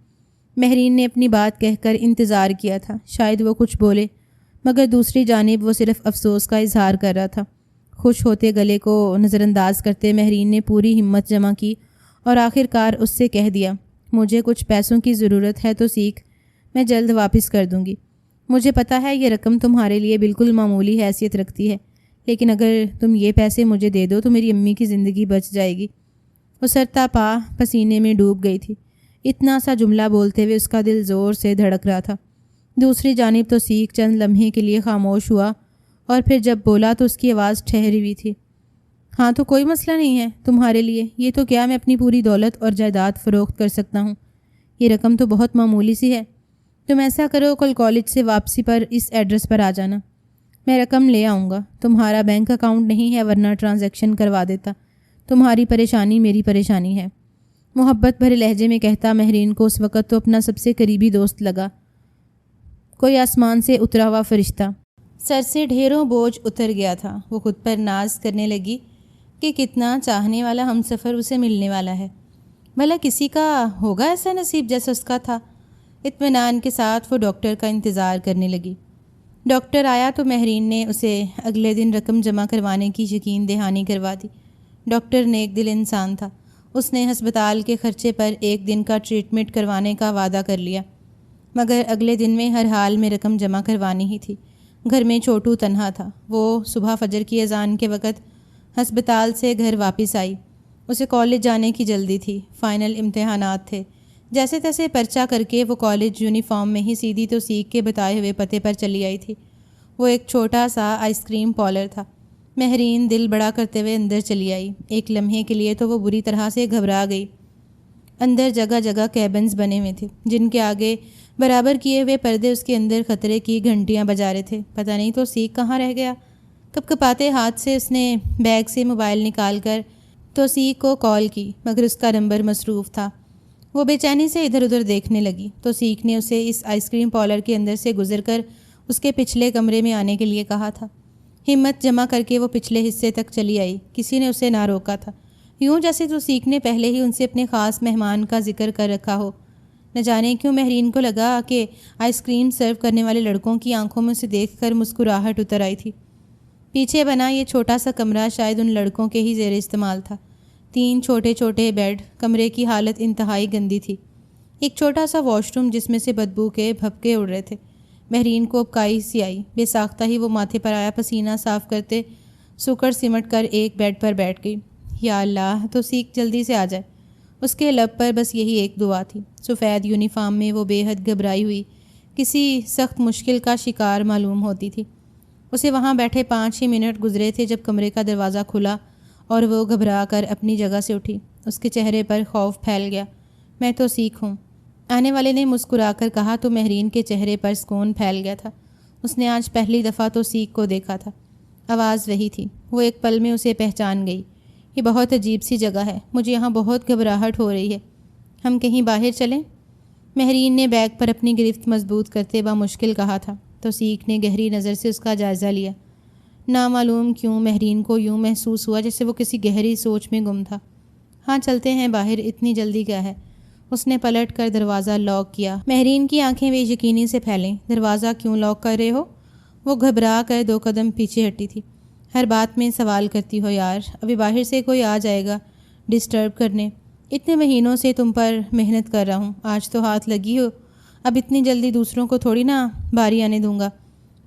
مہرین نے اپنی بات کہہ کر انتظار کیا تھا شاید وہ کچھ بولے، مگر دوسری جانب وہ صرف افسوس کا اظہار کر رہا تھا۔ خوش ہوتے گلے کو نظر انداز کرتے مہرین نے پوری ہمت جمع کی اور آخر کار اس سے کہہ دیا، مجھے کچھ پیسوں کی ضرورت ہے توثیق، میں جلد واپس کر دوں گی۔ مجھے پتہ ہے یہ رقم تمہارے لیے بالکل معمولی حیثیت رکھتی ہے، لیکن اگر تم یہ پیسے مجھے دے دو تو میری امی کی زندگی بچ جائے گی۔ وہ سرتا پا پسینے میں ڈوب گئی تھی۔ اتنا سا جملہ بولتے ہوئے اس کا دل زور سے دھڑک رہا تھا۔ دوسری جانب توثیق چند لمحے کے لیے خاموش ہوا اور پھر جب بولا تو اس کی آواز ٹھہری ہوئی تھی۔ ہاں تو کوئی مسئلہ نہیں ہے تمہارے لیے، یہ تو کیا میں اپنی پوری دولت اور جائیداد فروخت کر سکتا ہوں، یہ رقم تو بہت معمولی سی ہے۔ تم ایسا کرو کل کالج سے واپسی پر اس ایڈریس پر آ جانا، میں رقم لے آؤں گا۔ تمہارا بینک اکاؤنٹ نہیں ہے ورنہ ٹرانزیکشن کروا دیتا، تمہاری پریشانی میری پریشانی ہے۔ محبت بھرے لہجے میں کہتا مہرین کو اس وقت تو اپنا سب سے قریبی دوست لگا، کوئی آسمان سے اترا ہوا فرشتہ۔ سر سے ڈھیروں بوجھ اتر گیا تھا۔ وہ خود پر ناز کرنے لگی کہ کتنا چاہنے والا ہم سفر اسے ملنے والا ہے۔ بھلا کسی کا ہوگا ایسا نصیب جیسا اس کا تھا۔ اطمینان کے ساتھ وہ ڈاکٹر کا انتظار کرنے لگی۔ ڈاکٹر آیا تو مہرین نے اسے اگلے دن رقم جمع کروانے کی یقین دہانی کروا دی۔ ڈاکٹر نیک دل انسان تھا۔ اس نے ہسپتال کے خرچے پر ایک دن کا ٹریٹمنٹ کروانے کا وعدہ کر لیا، مگر اگلے دن میں ہر حال میں رقم جمع کروانی ہی تھی۔ گھر میں چھوٹو تنہا تھا۔ وہ صبح فجر کی اذان کے وقت ہسپتال سے گھر واپس آئی۔ اسے کالج جانے کی جلدی تھی، فائنل امتحانات تھے۔ جیسے تیسے پرچہ کر کے وہ کالج یونیفارم میں ہی سیدھی توثیق کے بتائے ہوئے پتے پر چلی آئی تھی۔ وہ ایک چھوٹا سا آئس کریم پارلر تھا۔ مہرین دل بڑا کرتے ہوئے اندر چلی آئی۔ ایک لمحے کے لیے تو وہ بری طرح سے گھبرا گئی۔ اندر جگہ جگہ کیبنز بنے ہوئے تھے جن کے آگے برابر کیے ہوئے پردے اس کے اندر خطرے کی گھنٹیاں بجا رہے تھے۔ پتہ نہیں توثیق کہاں رہ گیا۔ کپکپاتے ہاتھ سے اس نے بیگ سے موبائل نکال کر توثیق کو کال کی، مگر اس کا نمبر مصروف تھا۔ وہ بے چینی سے ادھر ادھر دیکھنے لگی۔ توثیق نے اسے اس آئس کریم پارلر کے اندر سے گزر کر اس کے پچھلے کمرے میں آنے کے لیے کہا تھا۔ ہمت جمع کر کے وہ پچھلے حصے تک چلی آئی۔ کسی نے اسے نہ روکا تھا، یوں جیسے توثیق نے پہلے ہی ان سے اپنے خاص مہمان کا ذکر کر رکھا ہو۔ نہ جانے کیوں مہرین کو لگا کہ آئس کریم سرو کرنے والے لڑکوں کی آنکھوں میں اسے دیکھ کر مسکراہٹ اتر آئی تھی۔ پیچھے بنا یہ چھوٹا سا کمرہ شاید ان لڑکوں کے ہی زیر استعمال تھا۔ 3 چھوٹے چھوٹے بیڈ، کمرے کی حالت انتہائی گندی تھی۔ ایک چھوٹا سا واش روم جس میں سے بدبو کے بھپکے اڑ رہے تھے۔ مہرین کو ابکائی سی آئی۔ بے ساختہ ہی وہ ماتھے پر آیا پسینہ صاف کرتے سکڑ سمٹ کر ایک بیڈ پر بیٹھ گئی۔ یا اللہ توثیق جلدی سے آ جائے۔ اس کے لب پر بس یہی ایک دعا تھی۔ سفید یونیفارم میں وہ بے حد گھبرائی ہوئی کسی سخت مشکل کا شکار معلوم ہوتی تھی۔ اسے وہاں بیٹھے 5 ہی منٹ گزرے تھے جب کمرے کا دروازہ کھلا اور وہ گھبرا کر اپنی جگہ سے اٹھی۔ اس کے چہرے پر خوف پھیل گیا۔ میں توثیق ہوں، آنے والے نے مسکرا کر کہا تو مہرین کے چہرے پر سکون پھیل گیا تھا۔ اس نے آج پہلی دفعہ توثیق کو دیکھا تھا۔ آواز وہی تھی۔ وہ ایک پل میں اسے پہچان گئی۔ یہ بہت عجیب سی جگہ ہے، مجھے یہاں بہت گھبراہٹ ہو رہی ہے، ہم کہیں باہر چلیں؟ مہرین نے بیگ پر اپنی گرفت مضبوط کرتے بمشکل کہا تھا۔ توصیق نے گہری نظر سے اس کا جائزہ لیا۔ نامعلوم کیوں مہرین کو یوں محسوس ہوا جیسے وہ کسی گہری سوچ میں گم تھا۔ ہاں چلتے ہیں باہر، اتنی جلدی کیا ہے؟ اس نے پلٹ کر دروازہ لاک کیا۔ مہرین کی آنکھیں بے یقینی سے پھیلیں۔ دروازہ کیوں لاک کر رہے ہو؟ وہ گھبرا کر 2 قدم پیچھے ہٹی تھی۔ ہر بات میں سوال کرتی ہو یار، ابھی باہر سے کوئی آ جائے گا ڈسٹرب کرنے۔ اتنے مہینوں سے تم پر محنت کر رہا ہوں، آج تو ہاتھ لگی ہو، اب اتنی جلدی دوسروں کو تھوڑی نہ باری آنے دوں گا۔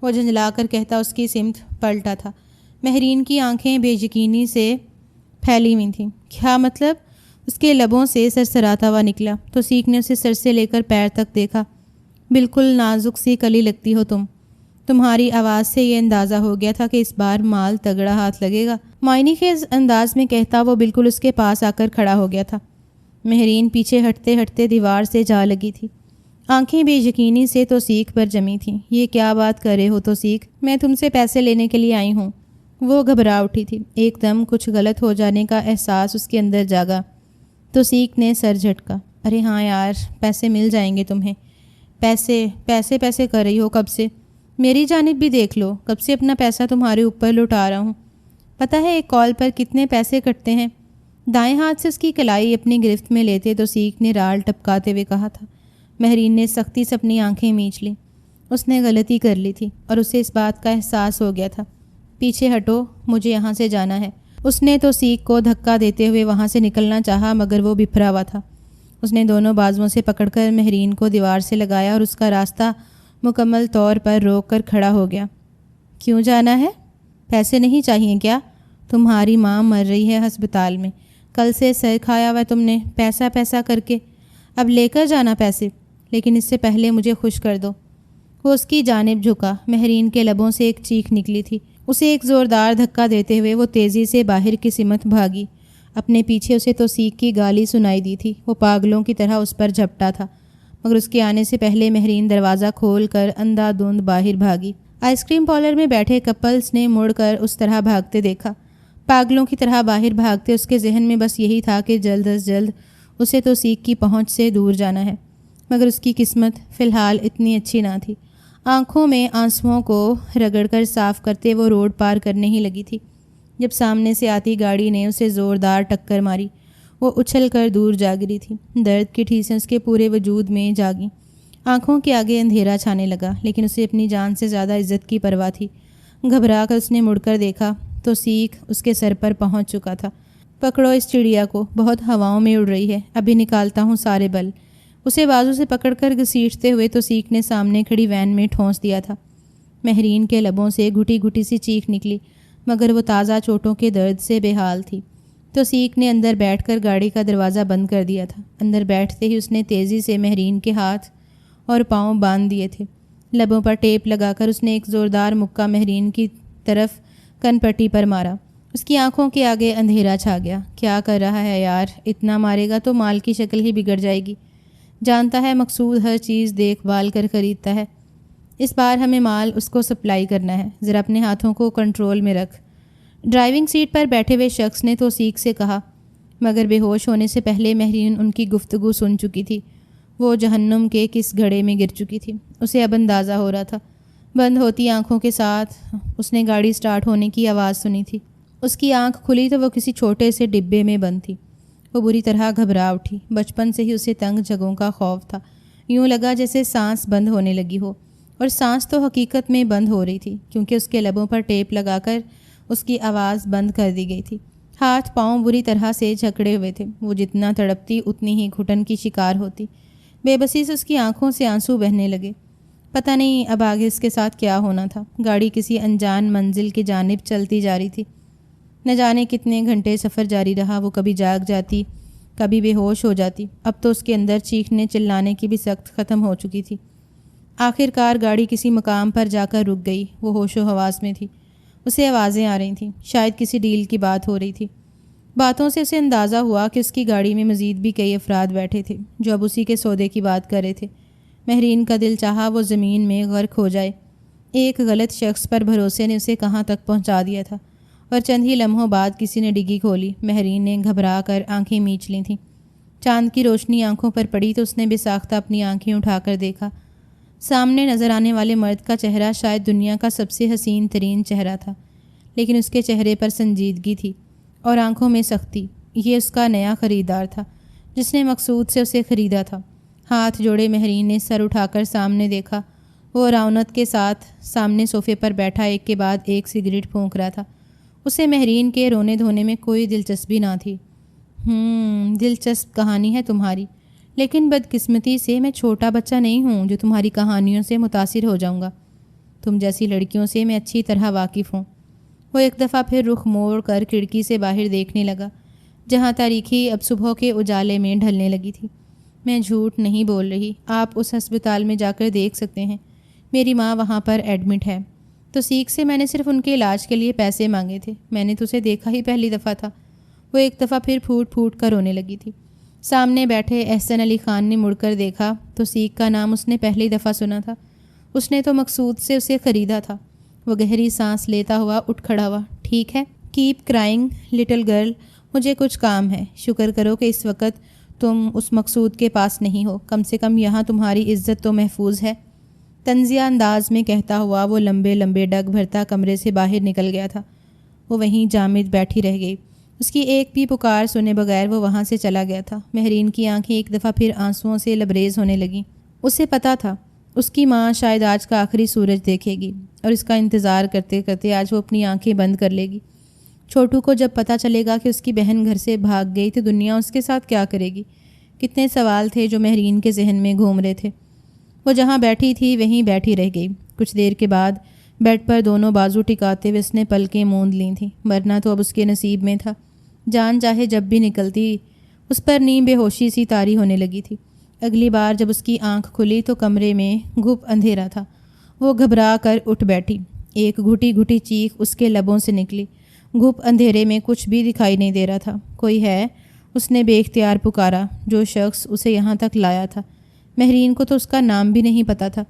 وہ جھنجھلا کر کہتا اس کی سمت پلٹا تھا۔ مہرین کی آنکھیں بے یقینی سے پھیلی ہوئی تھیں۔ کیا مطلب؟ اس کے لبوں سے سرسراتا ہوا نکلا۔ توصیق نے اسے سر سے لے کر پیر تک دیکھا۔ بالکل نازک سی کلی لگتی ہو تم۔ تمہاری آواز سے یہ اندازہ ہو گیا تھا کہ اس بار مال تگڑا ہاتھ لگے گا۔ معنی کے انداز میں کہتا وہ بالکل اس کے پاس آ کر کھڑا ہو گیا تھا۔ مہرین پیچھے ہٹتے ہٹتے دیوار سے جا لگی تھی۔ آنکھیں بے یقینی سے توصیق پر جمی تھیں۔ یہ کیا بات کر رہے ہو توصیق؟ میں تم سے پیسے لینے کے لیے آئی ہوں۔ وہ گھبرا اٹھی تھی۔ ایک دم کچھ غلط ہو جانے کا احساس اس کے اندر جاگا۔ توصیق نے سر جھٹکا۔ ارے ہاں یار، پیسے مل جائیں گے تمہیں۔ پیسے کر رہی ہو کب سے؟ میری جانب بھی دیکھ لو، کب سے اپنا پیسہ تمہارے اوپر لٹا رہا ہوں۔ پتہ ہے ایک کال پر کتنے پیسے کٹتے ہیں؟ دائیں ہاتھ سے اس کی کلائی اپنی گرفت میں لیتے توصیق نے رال ٹپکاتے ہوئے کہا تھا۔ مہرین نے سختی سے اپنی آنکھیں مینچ لیں۔ اس نے غلطی کر لی تھی اور اسے اس بات کا احساس ہو گیا تھا۔ پیچھے ہٹو، مجھے یہاں سے جانا ہے۔ اس نے توصیق کو دھکا دیتے ہوئے وہاں سے نکلنا چاہا مگر وہ بپھرا ہوا تھا۔ اس نے دونوں بازوؤں سے پکڑ کر مہرین کو دیوار سے لگایا اور اس کا راستہ مکمل طور پر روک کر کھڑا ہو گیا۔ کیوں جانا ہے؟ پیسے نہیں چاہیے کیا؟ تمہاری ماں مر رہی ہے ہسپتال میں، کل سے سر کھایا ہوا تم نے پیسہ کر کے، اب لے کر جانا پیسے، لیکن اس سے پہلے مجھے خوش کر دو۔ وہ اس کی جانب جھکا۔ مہرین کے لبوں سے ایک چیخ نکلی تھی۔ اسے ایک زوردار دھکا دیتے ہوئے وہ تیزی سے باہر کی سمت بھاگی۔ اپنے پیچھے اسے توصیق کی گالی سنائی دی تھی۔ وہ پاگلوں کی طرح اس پر جھپٹا تھا مگر اس کے آنے سے پہلے مہرین دروازہ کھول کر اندھا دھند باہر بھاگی۔ آئس کریم پارلر میں بیٹھے کپلز نے مڑ کر اس طرح بھاگتے دیکھا۔ پاگلوں کی طرح باہر بھاگتے اس کے ذہن میں بس یہی تھا کہ جلد از جلد اسے توصیق کی پہنچ سے دور جانا ہے، مگر اس کی قسمت فی الحال اتنی اچھی نہ تھی۔ آنکھوں میں آنسوؤں کو رگڑ کر صاف کرتے وہ روڈ پار کرنے ہی لگی تھی جب سامنے سے آتی گاڑی نے اسے زوردار ٹکر ماری۔ وہ اچھل کر دور جا گری تھی۔ درد کی ٹھیسیں اس کے پورے وجود میں جاگیں۔ آنکھوں کے آگے اندھیرا چھانے لگا لیکن اسے اپنی جان سے زیادہ عزت کی پرواہ تھی۔ گھبرا کر اس نے مڑ کر دیکھا۔ توصیق اس کے سر پر پہنچ چکا تھا۔ پکڑو اس چڑیا کو، بہت ہواؤں میں اڑ رہی ہے، ابھی نکالتا ہوں سارے بل۔ اسے بازو سے پکڑ کر گھسیٹتے ہوئے توصیق نے سامنے کھڑی وین میں ٹھونس دیا تھا۔ مہرین کے لبوں سے گھٹی گھٹی سی چیخ نکلی مگر وہ تازہ چوٹوں کے درد سے بے حال تھی۔ توصیق نے اندر بیٹھ کر گاڑی کا دروازہ بند کر دیا تھا۔ اندر بیٹھتے ہی اس نے تیزی سے مہرین کے ہاتھ اور پاؤں باندھ دیے تھے۔ لبوں پر ٹیپ لگا کر اس نے ایک زوردار مکہ مہرین کی طرف کن پٹی پر مارا۔ اس کی آنکھوں کے آگے اندھیرا چھا گیا۔ کیا کر رہا ہے یار، اتنا مارے گا تو مال کی شکل ہی بگڑ جائے گی۔ جانتا ہے مقصود ہر چیز دیکھ بھال کر خریدتا ہے، اس بار ہمیں مال اس کو سپلائی کرنا ہے، ذرا اپنے ہاتھوں کو کنٹرول میں رکھ۔ ڈرائیونگ سیٹ پر بیٹھے ہوئے شخص نے توصیق سے کہا مگر بے ہوش ہونے سے پہلے مہرین ان کی گفتگو سن چکی تھی۔ وہ جہنم کے کس گھڑے میں گر چکی تھی، اسے اب اندازہ ہو رہا تھا۔ بند ہوتی آنکھوں کے ساتھ اس نے گاڑی سٹارٹ ہونے کی آواز سنی تھی۔ اس کی آنکھ کھلی تو وہ کسی چھوٹے سے ڈبے میں بند تھی۔ وہ بری طرح گھبرا اٹھی۔ بچپن سے ہی اسے تنگ جگہوں کا خوف تھا۔ یوں لگا جیسے سانس بند ہونے لگی ہو، اور سانس تو حقیقت میں بند ہو رہی تھی کیونکہ اس کے لبوں پر ٹیپ لگا کر اس کی آواز بند کر دی گئی تھی۔ ہاتھ پاؤں بری طرح سے جھکڑے ہوئے تھے۔ وہ جتنا تڑپتی اتنی ہی گھٹن کی شکار ہوتی۔ بے بسی سے اس کی آنکھوں سے آنسو بہنے لگے۔ پتہ نہیں اب آگے اس کے ساتھ کیا ہونا تھا۔ گاڑی کسی انجان منزل کی جانب چلتی جا رہی تھی۔ نہ جانے کتنے گھنٹے سفر جاری رہا۔ وہ کبھی جاگ جاتی، کبھی بے ہوش ہو جاتی۔ اب تو اس کے اندر چیخنے چلانے کی بھی سخت ختم ہو چکی تھی۔ آخر کار گاڑی کسی مقام پر جا کر رک گئی۔ وہ ہوش و حواس میں تھی۔ اسے آوازیں آ رہی تھیں، شاید کسی ڈیل کی بات ہو رہی تھی۔ باتوں سے اسے اندازہ ہوا کہ اس کی گاڑی میں مزید بھی کئی افراد بیٹھے تھے جو اب اسی کے سودے کی بات کر رہے تھے۔ مہرین کا دل چاہا وہ زمین میں غرق ہو جائے۔ ایک غلط شخص پر بھروسے نے اسے کہاں تک پہنچا دیا تھا، اور چند ہی لمحوں بعد کسی نے ڈگی کھولی۔ مہرین نے گھبرا کر آنکھیں میچ لی تھیں۔ چاند کی روشنی آنکھوں پر پڑی تو اس نے بے ساختہ اپنی آنکھیں اٹھا کر دیکھا۔ سامنے نظر آنے والے مرد کا چہرہ شاید دنیا کا سب سے حسین ترین چہرہ تھا، لیکن اس کے چہرے پر سنجیدگی تھی اور آنکھوں میں سختی۔ یہ اس کا نیا خریدار تھا جس نے مقصود سے اسے خریدا تھا۔ ہاتھ جوڑے مہرین نے سر اٹھا کر سامنے دیکھا۔ وہ رونت کے ساتھ سامنے صوفے پر بیٹھا ایک کے بعد ایک سگریٹ پھونک رہا تھا۔ اسے مہرین کے رونے دھونے میں کوئی دلچسپی نہ تھی۔ دلچسپ کہانی ہے تمہاری، لیکن بدقسمتی سے میں چھوٹا بچہ نہیں ہوں جو تمہاری کہانیوں سے متاثر ہو جاؤں گا۔ تم جیسی لڑکیوں سے میں اچھی طرح واقف ہوں۔ وہ ایک دفعہ پھر رخ موڑ کر کھڑکی سے باہر دیکھنے لگا، جہاں تاریکی اب صبح کے اجالے میں ڈھلنے لگی تھی۔ میں جھوٹ نہیں بول رہی، آپ اس ہسپتال میں جا کر دیکھ سکتے ہیں، میری ماں وہاں پر ایڈمٹ ہے۔ تو سیکھ سے میں نے صرف ان کے علاج کے لیے پیسے مانگے تھے، میں نے تو اسے دیکھا ہی پہلی دفعہ تھا۔ وہ ایک دفعہ پھر پھوٹ پھوٹ کر رونے لگی تھی۔ سامنے بیٹھے احسن علی خان نے مڑ کر دیکھا تو سیکھ کا نام اس نے پہلی دفعہ سنا تھا۔ اس نے تو مقصود سے اسے خریدا تھا۔ وہ گہری سانس لیتا ہوا اٹھ کھڑا ہوا۔ ٹھیک ہے، کیپ کرائنگ لٹل گرل، مجھے کچھ کام ہے۔ شکر کرو کہ اس وقت تم اس مقصود کے پاس نہیں ہو، کم سے کم یہاں تمہاری عزت تو محفوظ ہے۔ طنزیہ انداز میں کہتا ہوا وہ لمبے لمبے ڈگ بھرتا کمرے سے باہر نکل گیا تھا۔ وہ وہیں جامد بیٹھی رہ گئی۔ اس کی ایک بھی پکار سنے بغیر وہ وہاں سے چلا گیا تھا۔ مہرین کی آنکھیں ایک دفعہ پھر آنسوؤں سے لبریز ہونے لگیں۔ اسے پتہ تھا اس کی ماں شاید آج کا آخری سورج دیکھے گی، اور اس کا انتظار کرتے کرتے آج وہ اپنی آنکھیں بند کر لے گی۔ چھوٹو کو جب پتہ چلے گا کہ اس کی بہن گھر سے بھاگ گئی تو دنیا اس کے ساتھ کیا کرے گی؟ کتنے سوال تھے جو مہرین کے ذہن میں گھوم رہے تھے۔ وہ جہاں بیٹھی تھی وہیں بیٹھی رہ گئی۔ کچھ دیر کے بعد بیڈ پر دونوں بازو ٹکاتے ہوئے اس نے پلکیں موند لی تھیں، مرنا تو اب اس کے نصیب میں تھا۔ جان چاہے جب بھی نکلتی، اس پر نیم بے ہوشی سی طاری ہونے لگی تھی۔ اگلی بار جب اس کی آنکھ کھلی تو کمرے میں گھپ اندھیرا تھا۔ وہ گھبرا کر اٹھ بیٹھی۔ ایک گھٹی گھٹی چیخ اس کے لبوں سے نکلی۔ گھپ اندھیرے میں کچھ بھی دکھائی نہیں دے رہا تھا۔ کوئی ہے؟ اس نے بے اختیار پکارا۔ جو شخص اسے یہاں تک لایا تھا، مہرین کو تو اس کا نام بھی نہیں پتہ تھا،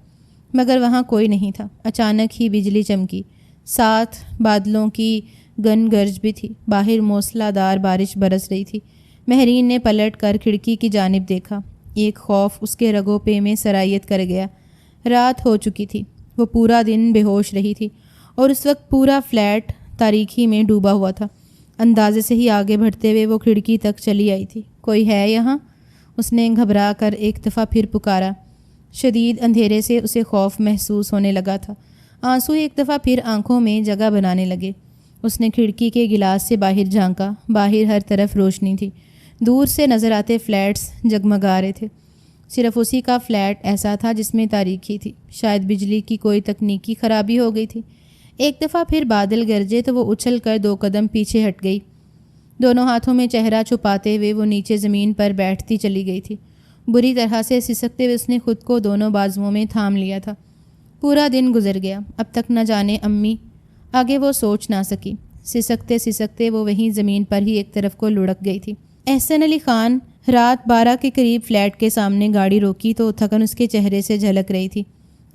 مگر وہاں کوئی نہیں تھا۔ اچانک ہی بجلی چمکی، ساتھ بادلوں کی گن گرج بھی تھی۔ باہر موسلا دار بارش برس رہی تھی۔ مہرین نے پلٹ کر کھڑکی کی جانب دیکھا۔ ایک خوف اس کے رگوں پہ میں سرایت کر گیا۔ رات ہو چکی تھی۔ وہ پورا دن بے ہوش رہی تھی اور اس وقت پورا فلیٹ تاریکی میں ڈوبا ہوا تھا۔ اندازے سے ہی آگے بڑھتے ہوئے وہ کھڑکی تک چلی آئی تھی۔ کوئی ہے یہاں؟ اس نے گھبرا کر ایک دفعہ پھر پکارا۔ شدید اندھیرے سے اسے خوف محسوس ہونے لگا تھا۔ آنسو ایک دفعہ پھر آنکھوں میں جگہ بنانے لگے۔ اس نے کھڑکی کے گلاس سے باہر جھانکا۔ باہر ہر طرف روشنی تھی۔ دور سے نظر آتے فلیٹس جگمگا رہے تھے۔ صرف اسی کا فلیٹ ایسا تھا جس میں تاریکی تھی۔ شاید بجلی کی کوئی تکنیکی خرابی ہو گئی تھی۔ ایک دفعہ پھر بادل گرجے تو وہ اچھل کر 2 قدم پیچھے ہٹ گئی۔ دونوں ہاتھوں میں چہرہ چھپاتے ہوئے وہ نیچے زمین پر بیٹھتی چلی گئی تھی۔ بری طرح سے سسکتے ہوئے اس نے خود کو دونوں بازوؤں میں تھام لیا تھا۔ پورا دن گزر گیا۔ اب تک نہ جانے امی، آگے وہ سوچ نہ سکی۔ سسکتے سسکتے وہ وہیں زمین پر ہی ایک طرف کو لڑک گئی تھی۔ احسن علی خان رات 12 کے قریب فلیٹ کے سامنے گاڑی روکی تو تھکن اس کے چہرے سے جھلک رہی تھی۔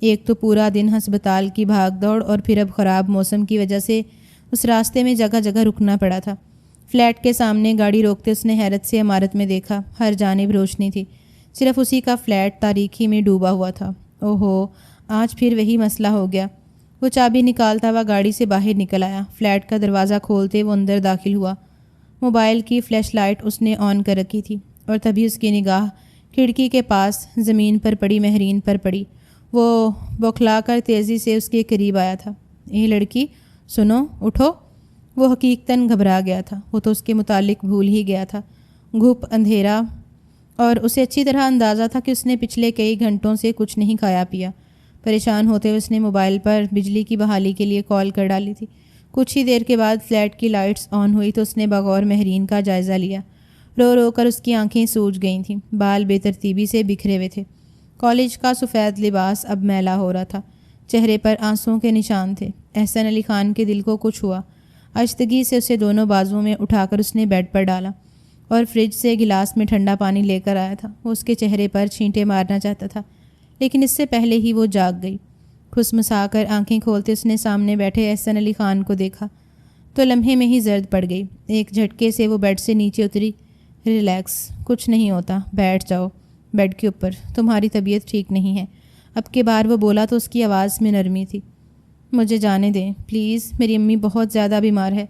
ایک تو پورا دن ہسپتال کی بھاگ دوڑ اور پھر اب خراب موسم کی وجہ سے اس راستے میں جگہ جگہ رکنا پڑا تھا۔ فلیٹ کے سامنے گاڑی روکتے اس نے حیرت سے عمارت میں دیکھا۔ ہر جانب روشنی تھی، صرف اسی کا فلیٹ تاریکی میں ڈوبا ہوا تھا۔ اوہو، آج پھر وہی مسئلہ ہو گیا۔ وہ چابی نکالتا ہوا گاڑی سے باہر نکل آیا۔ فلیٹ کا دروازہ کھولتے وہ اندر داخل ہوا۔ موبائل کی فلیش لائٹ اس نے آن کر رکھی تھی اور تبھی اس کی نگاہ کھڑکی کے پاس زمین پر پڑی مہرین پر پڑی۔ وہ بوکھلا کر تیزی سے اس کے قریب آیا تھا۔ اے لڑکی، سنو، اٹھو۔ وہ حقیقتاً گھبرا گیا تھا۔ وہ تو اس کے متعلق بھول ہی گیا تھا۔ گھپ اندھیرا، اور اسے اچھی طرح اندازہ تھا کہ اس نے پچھلے کئی گھنٹوں سے کچھ نہیں کھایا پیا۔ پریشان ہوتے ہوئے اس نے موبائل پر بجلی کی بحالی کے لیے کال کر ڈالی تھی۔ کچھ ہی دیر کے بعد فلیٹ کی لائٹس آن ہوئی تو اس نے بغور مہرین کا جائزہ لیا۔ رو رو کر اس کی آنکھیں سوج گئی تھیں۔ بال بے ترتیبی سے بکھرے ہوئے تھے۔ کالج کا سفید لباس اب میلا ہو رہا تھا۔ چہرے پر آنسوؤں کے نشان تھے۔ احسن علی خان کے دل کو کچھ ہوا۔ آہستگی سے اسے دونوں بازوؤں میں اٹھا کر اس نے بیڈ پر ڈالا اور فریج سے گلاس میں ٹھنڈا پانی لے کر آیا تھا۔ وہ اس کے چہرے پر چھینٹے مارنا چاہتا تھا، لیکن اس سے پہلے ہی وہ جاگ گئی۔ کھسمسا کر آنکھیں کھولتے اس نے سامنے بیٹھے احسن علی خان کو دیکھا تو لمحے میں ہی زرد پڑ گئی۔ ایک جھٹکے سے وہ بیڈ سے نیچے اتری۔ ریلیکس، کچھ نہیں ہوتا، بیٹھ جاؤ بیڈ کے اوپر، تمہاری طبیعت ٹھیک نہیں ہے۔ اب کی بار وہ بولا تو اس کی آواز میں نرمی تھی۔ مجھے جانے دیں پلیز، میری امی بہت زیادہ بیمار ہے،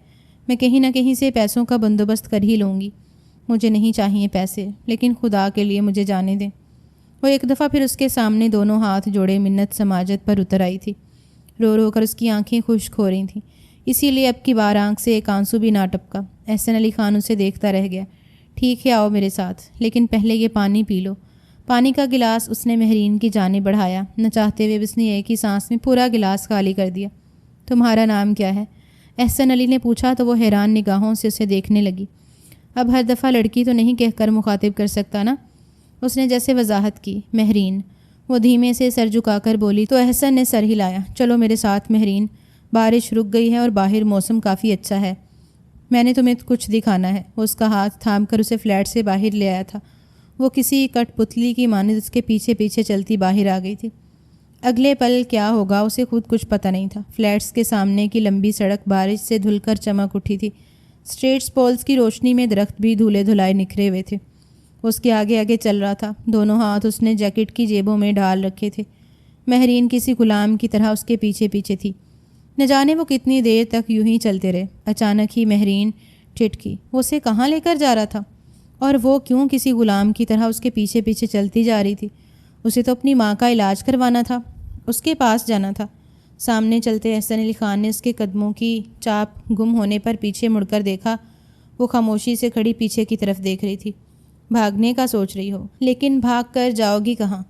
میں کہیں نہ کہیں سے پیسوں کا بندوبست کر ہی لوں گی۔ مجھے نہیں چاہیے پیسے، لیکن خدا کے لیے مجھے جانے دیں۔ وہ ایک دفعہ پھر اس کے سامنے دونوں ہاتھ جوڑے منت سماجت پر اتر آئی تھی۔ رو رو کر اس کی آنکھیں خشک ہو رہی تھیں، اسی لیے اب کی بار آنکھ سے ایک آنسو بھی نہ ٹپکا۔ احسن علی خان اسے دیکھتا رہ گیا۔ ٹھیک ہے آؤ میرے ساتھ، لیکن پہلے یہ پانی پی لو۔ پانی کا گلاس اس نے مہرین کی جانب بڑھایا، نہ چاہتے ہوئے اس نے ایک ہی سانس میں پورا گلاس خالی کر دیا۔ تمہارا نام کیا ہے؟ احسن علی نے پوچھا تو وہ حیران نگاہوں سے اسے دیکھنے لگی۔ اب ہر دفعہ لڑکی تو نہیں کہہ کر مخاطب کر سکتا نا، اس نے جیسے وضاحت کی۔ مہرین، وہ دھیمے سے سر جھکا کر بولی تو احسن نے سر ہلایا۔ چلو میرے ساتھ مہرین، بارش رک گئی ہے اور باہر موسم کافی اچھا ہے، میں نے تمہیں کچھ دکھانا ہے۔ وہ اس کا ہاتھ تھام کر اسے فلیٹ سے باہر لے آیا تھا۔ وہ کسی کٹ پتلی کی مانند اس کے پیچھے پیچھے چلتی باہر آ گئی تھی۔ اگلے پل کیا ہوگا اسے خود کچھ پتہ نہیں تھا۔ فلیٹس کے سامنے کی لمبی سڑک بارش سے دھل کر چمک اٹھی تھی۔ اسٹریٹس پولز کی روشنی میں درخت بھی دھولے دھلائے نکھرے ہوئے تھے۔ اس کے آگے آگے چل رہا تھا، دونوں ہاتھ اس نے جیکٹ کی جیبوں میں ڈال رکھے تھے۔ مہرین کسی غلام کی طرح اس کے پیچھے پیچھے تھی۔ نہ جانے وہ کتنی دیر تک یوں ہی چلتے رہے۔ اچانک ہی مہرین ٹھٹکی۔ وہ اسے کہاں لے کر جا رہا تھا؟ اور وہ کیوں کسی غلام کی طرح اس کے پیچھے پیچھے چلتی جا رہی تھی؟ اسے تو اپنی ماں کا علاج کروانا تھا، اس کے پاس جانا تھا۔ سامنے چلتے احسن علی خان نے اس کے قدموں کی چاپ گم ہونے پر پیچھے مڑ کر دیکھا۔ وہ خاموشی سے کھڑی پیچھے کی طرف دیکھ رہی تھی۔ بھاگنے کا سوچ رہی ہو، لیکن بھاگ کر جاؤ گی کہاں؟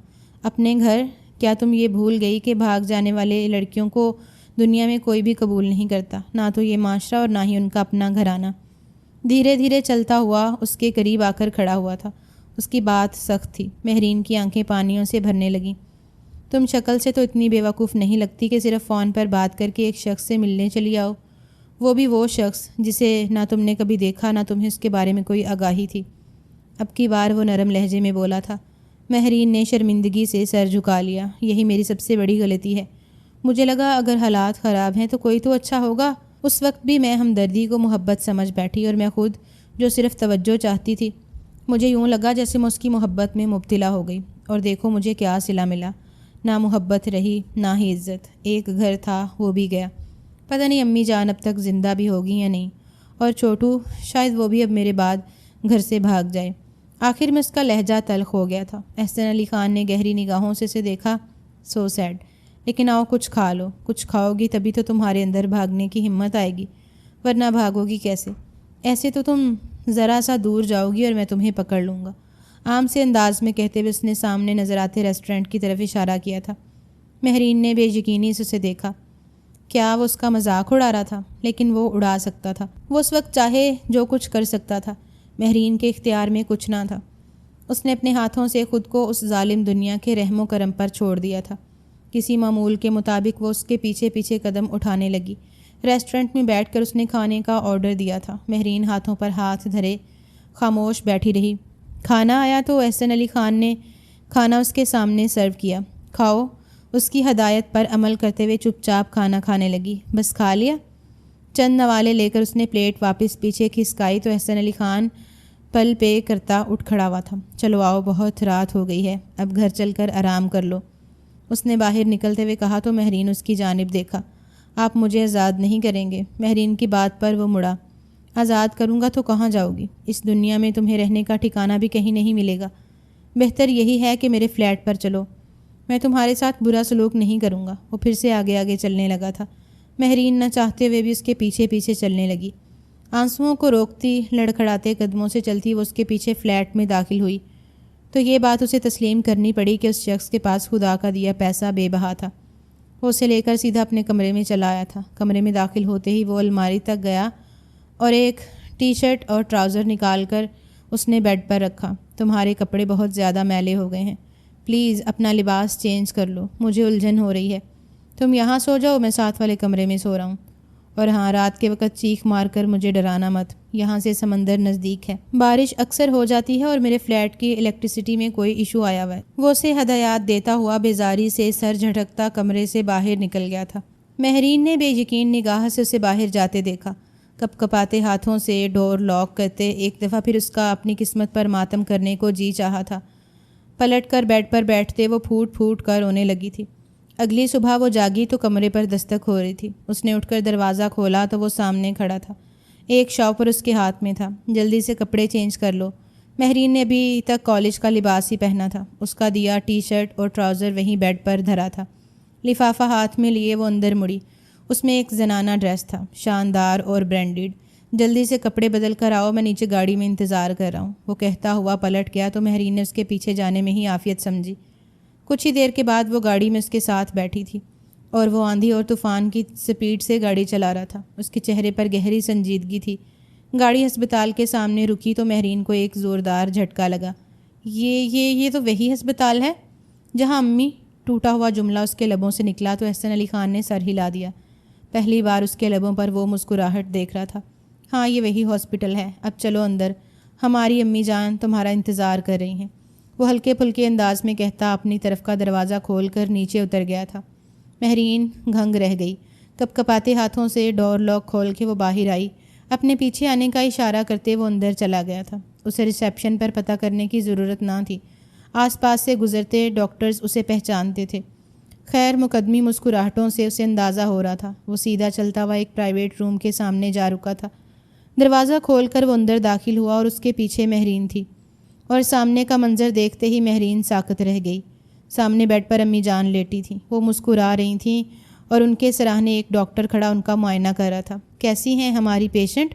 اپنے گھر؟ کیا تم یہ بھول گئی کہ بھاگ جانے والے لڑکیوں کو دنیا میں کوئی بھی قبول نہیں کرتا، نہ تو یہ معاشرہ اور نہ ہی ان کا اپنا گھرانہ؟ دھیرے دھیرے چلتا ہوا اس کے قریب آ کر کھڑا ہوا تھا۔ اس کی بات سخت تھی۔ مہرین کی آنکھیں پانیوں سے بھرنے لگیں۔ تم شکل سے تو اتنی بیوقوف نہیں لگتی کہ صرف فون پر بات کر کے ایک شخص سے ملنے چلی آؤ، وہ بھی وہ شخص جسے نہ تم نے کبھی دیکھا نہ تمہیں اس کے بارے میں کوئی آگاہی تھی۔ اب کی بار وہ نرم لہجے میں بولا تھا۔ مہرین نے شرمندگی سے سر جھکا لیا۔ یہی میری سب سے بڑی غلطی ہے۔ مجھے لگا اگر حالات خراب ہیں تو کوئی تو اچھا ہوگا۔ اس وقت بھی میں ہمدردی کو محبت سمجھ بیٹھی، اور میں خود جو صرف توجہ چاہتی تھی، مجھے یوں لگا جیسے میں اس کی محبت میں مبتلا ہو گئی، اور دیکھو مجھے کیا صلہ ملا۔ نہ محبت رہی نہ ہی عزت۔ ایک گھر تھا وہ بھی گیا۔ پتہ نہیں امی جان اب تک زندہ بھی ہوگی یا نہیں، اور چھوٹو شاید وہ بھی اب میرے بعد گھر سے بھاگ جائے۔ آخر میں اس کا لہجہ تلخ ہو گیا تھا۔ احسن علی خان نے گہری نگاہوں سے اسے دیکھا۔ سو سیڈ، لیکن آؤ کچھ کھا لو، کچھ کھاؤ گی تبھی تو تمہارے اندر بھاگنے کی ہمت آئے گی، ورنہ بھاگو گی کیسے؟ ایسے تو تم ذرا سا دور جاؤ گی اور میں تمہیں پکڑ لوں گا۔ عام سے انداز میں کہتے ہوئے اس نے سامنے نظر آتے ریسٹورنٹ کی طرف اشارہ کیا تھا۔ مہرین نے بے یقینی سے اسے دیکھا۔ کیا وہ اس کا مذاق اڑا رہا تھا؟ لیکن وہ اڑا سکتا تھا۔ وہ اس وقت چاہے جو کچھ کر سکتا تھا۔ مہرین کے اختیار میں کچھ نہ تھا۔ اس نے اپنے ہاتھوں سے خود کو اس ظالم دنیا کے رحم و کرم پر چھوڑ دیا تھا۔ کسی معمول کے مطابق وہ اس کے پیچھے پیچھے قدم اٹھانے لگی۔ ریسٹورنٹ میں بیٹھ کر اس نے کھانے کا آرڈر دیا تھا۔ مہرین ہاتھوں پر ہاتھ دھرے خاموش بیٹھی رہی۔ کھانا آیا تو احسن علی خان نے کھانا اس کے سامنے سرو کیا۔ کھاؤ، اس کی ہدایت پر عمل کرتے ہوئے چپ چاپ کھانا کھانے لگی۔ بس کھا لیا؟ چند نوالے لے کر اس نے پلیٹ واپس پیچھے کھسکائی تو احسن علی خان پل پے کرتا اٹھ کھڑا ہوا تھا۔ چلو آؤ، بہت رات ہو گئی ہے، اب گھر چل کر آرام کر لو، اس نے باہر نکلتے ہوئے کہا تو مہرین اس کی جانب دیکھا۔ آپ مجھے آزاد نہیں کریں گے؟ مہرین کی بات پر وہ مڑا۔ آزاد کروں گا تو کہاں جاؤ گی؟ اس دنیا میں تمہیں رہنے کا ٹھکانہ بھی کہیں نہیں ملے گا۔ بہتر یہی ہے کہ میرے فلیٹ پر چلو، میں تمہارے ساتھ برا سلوک نہیں کروں گا۔ وہ پھر سے آگے آگے چلنے لگا تھا۔ مہرین نہ چاہتے ہوئے بھی اس کے پیچھے پیچھے چلنے لگی۔ آنسوؤں کو روکتی لڑکھڑاتے قدموں سے چلتی وہ اس کے پیچھے فلیٹ میں داخل ہوئی تو یہ بات اسے تسلیم کرنی پڑی کہ اس شخص کے پاس خدا کا دیا پیسہ بے بہا تھا۔ وہ اسے لے کر سیدھا اپنے کمرے میں چلا آیا تھا۔ کمرے میں داخل ہوتے ہی وہ الماری تک گیا اور ایک ٹی شرٹ اور ٹراؤزر نکال کر اس نے بیڈ پر رکھا۔ تمہارے کپڑے بہت زیادہ میلے ہو گئے ہیں، پلیز اپنا لباس چینج کر لو، مجھے الجھن ہو رہی ہے۔ تم یہاں سو جاؤ، میں ساتھ والے کمرے میں سو رہا ہوں، اور ہاں رات کے وقت چیخ مار کر مجھے ڈرانا مت، یہاں سے سمندر نزدیک ہے، بارش اکثر ہو جاتی ہے اور میرے فلیٹ کی الیکٹریسٹی میں کوئی ایشو آیا ہوا ہے۔ وہ اسے ہدایات دیتا ہوا بیزاری سے سر جھٹکتا کمرے سے باہر نکل گیا تھا۔ مہرین نے بے یقین نگاہ سے اسے باہر جاتے دیکھا۔ کپ کپاتے ہاتھوں سے ڈور لاک کرتے ایک دفعہ پھر اس کا اپنی قسمت پر ماتم کرنے کو جی چاہا تھا، پلٹ کر بیڈ پر بیٹھتے وہ پھوٹ پھوٹ کر رونے لگی تھی۔ اگلی صبح وہ جاگی تو کمرے پر دستک ہو رہی تھی۔ اس نے اٹھ کر دروازہ کھولا تو وہ سامنے کھڑا تھا۔ ایک شاپر اس کے ہاتھ میں تھا۔ جلدی سے کپڑے چینج کر لو۔ مہرین نے ابھی تک کالج کا لباس ہی پہنا تھا۔ اس کا دیا ٹی شرٹ اور ٹراؤزر وہیں بیڈ پر دھرا تھا۔ لفافہ ہاتھ میں لیے وہ اندر مڑی۔ اس میں ایک زنانہ ڈریس تھا، شاندار اور برانڈڈ۔ جلدی سے کپڑے بدل کر آؤ، میں نیچے گاڑی میں انتظار کر رہا ہوں۔ وہ کہتا ہوا پلٹ گیا تو مہرین نے اس کے پیچھے جانے میں ہی عافیت سمجھی۔ کچھ ہی دیر کے بعد وہ گاڑی میں اس کے ساتھ بیٹھی تھی اور وہ آندھی اور طوفان کی سپیڈ سے گاڑی چلا رہا تھا۔ اس کے چہرے پر گہری سنجیدگی تھی۔ گاڑی ہسپتال کے سامنے رکی تو مہرین کو ایک زوردار جھٹکا لگا۔ یہ تو وہی ہسپتال ہے جہاں امی، ٹوٹا ہوا جملہ اس کے لبوں سے نکلا تو احسن علی خان نے سر ہلا دیا۔ پہلی بار اس کے لبوں پر وہ مسکراہٹ دیکھ رہا تھا۔ ہاں، یہ وہی ہاسپٹل ہے، اب چلو اندر، ہماری امی جان تمہارا انتظار کر رہی ہیں، وہ ہلکے پھلکے انداز میں کہتا اپنی طرف کا دروازہ کھول کر نیچے اتر گیا تھا۔ مہرین گھنگ رہ گئی۔ کپ کپاتے ہاتھوں سے ڈور لاک کھول کے وہ باہر آئی۔ اپنے پیچھے آنے کا اشارہ کرتے وہ اندر چلا گیا تھا۔ اسے ریسیپشن پر پتہ کرنے کی ضرورت نہ تھی۔ آس پاس سے گزرتے ڈاکٹرز اسے پہچانتے تھے۔ خیر مقدمی مسکراہٹوں سے اسے اندازہ ہو رہا تھا۔ وہ سیدھا چلتا ہوا ایک پرائیویٹ روم کے سامنے جا رکا تھا۔ دروازہ کھول کر وہ اندر داخل ہوا اور اس کے پیچھے مہرین تھی، اور سامنے کا منظر دیکھتے ہی مہرین ساکت رہ گئی۔ سامنے بیڈ پر امی جان لیٹی تھیں۔ وہ مسکرا رہی تھیں اور ان کے سراہنے ایک ڈاکٹر کھڑا ان کا معائنہ کر رہا تھا۔ کیسی ہیں ہماری پیشنٹ؟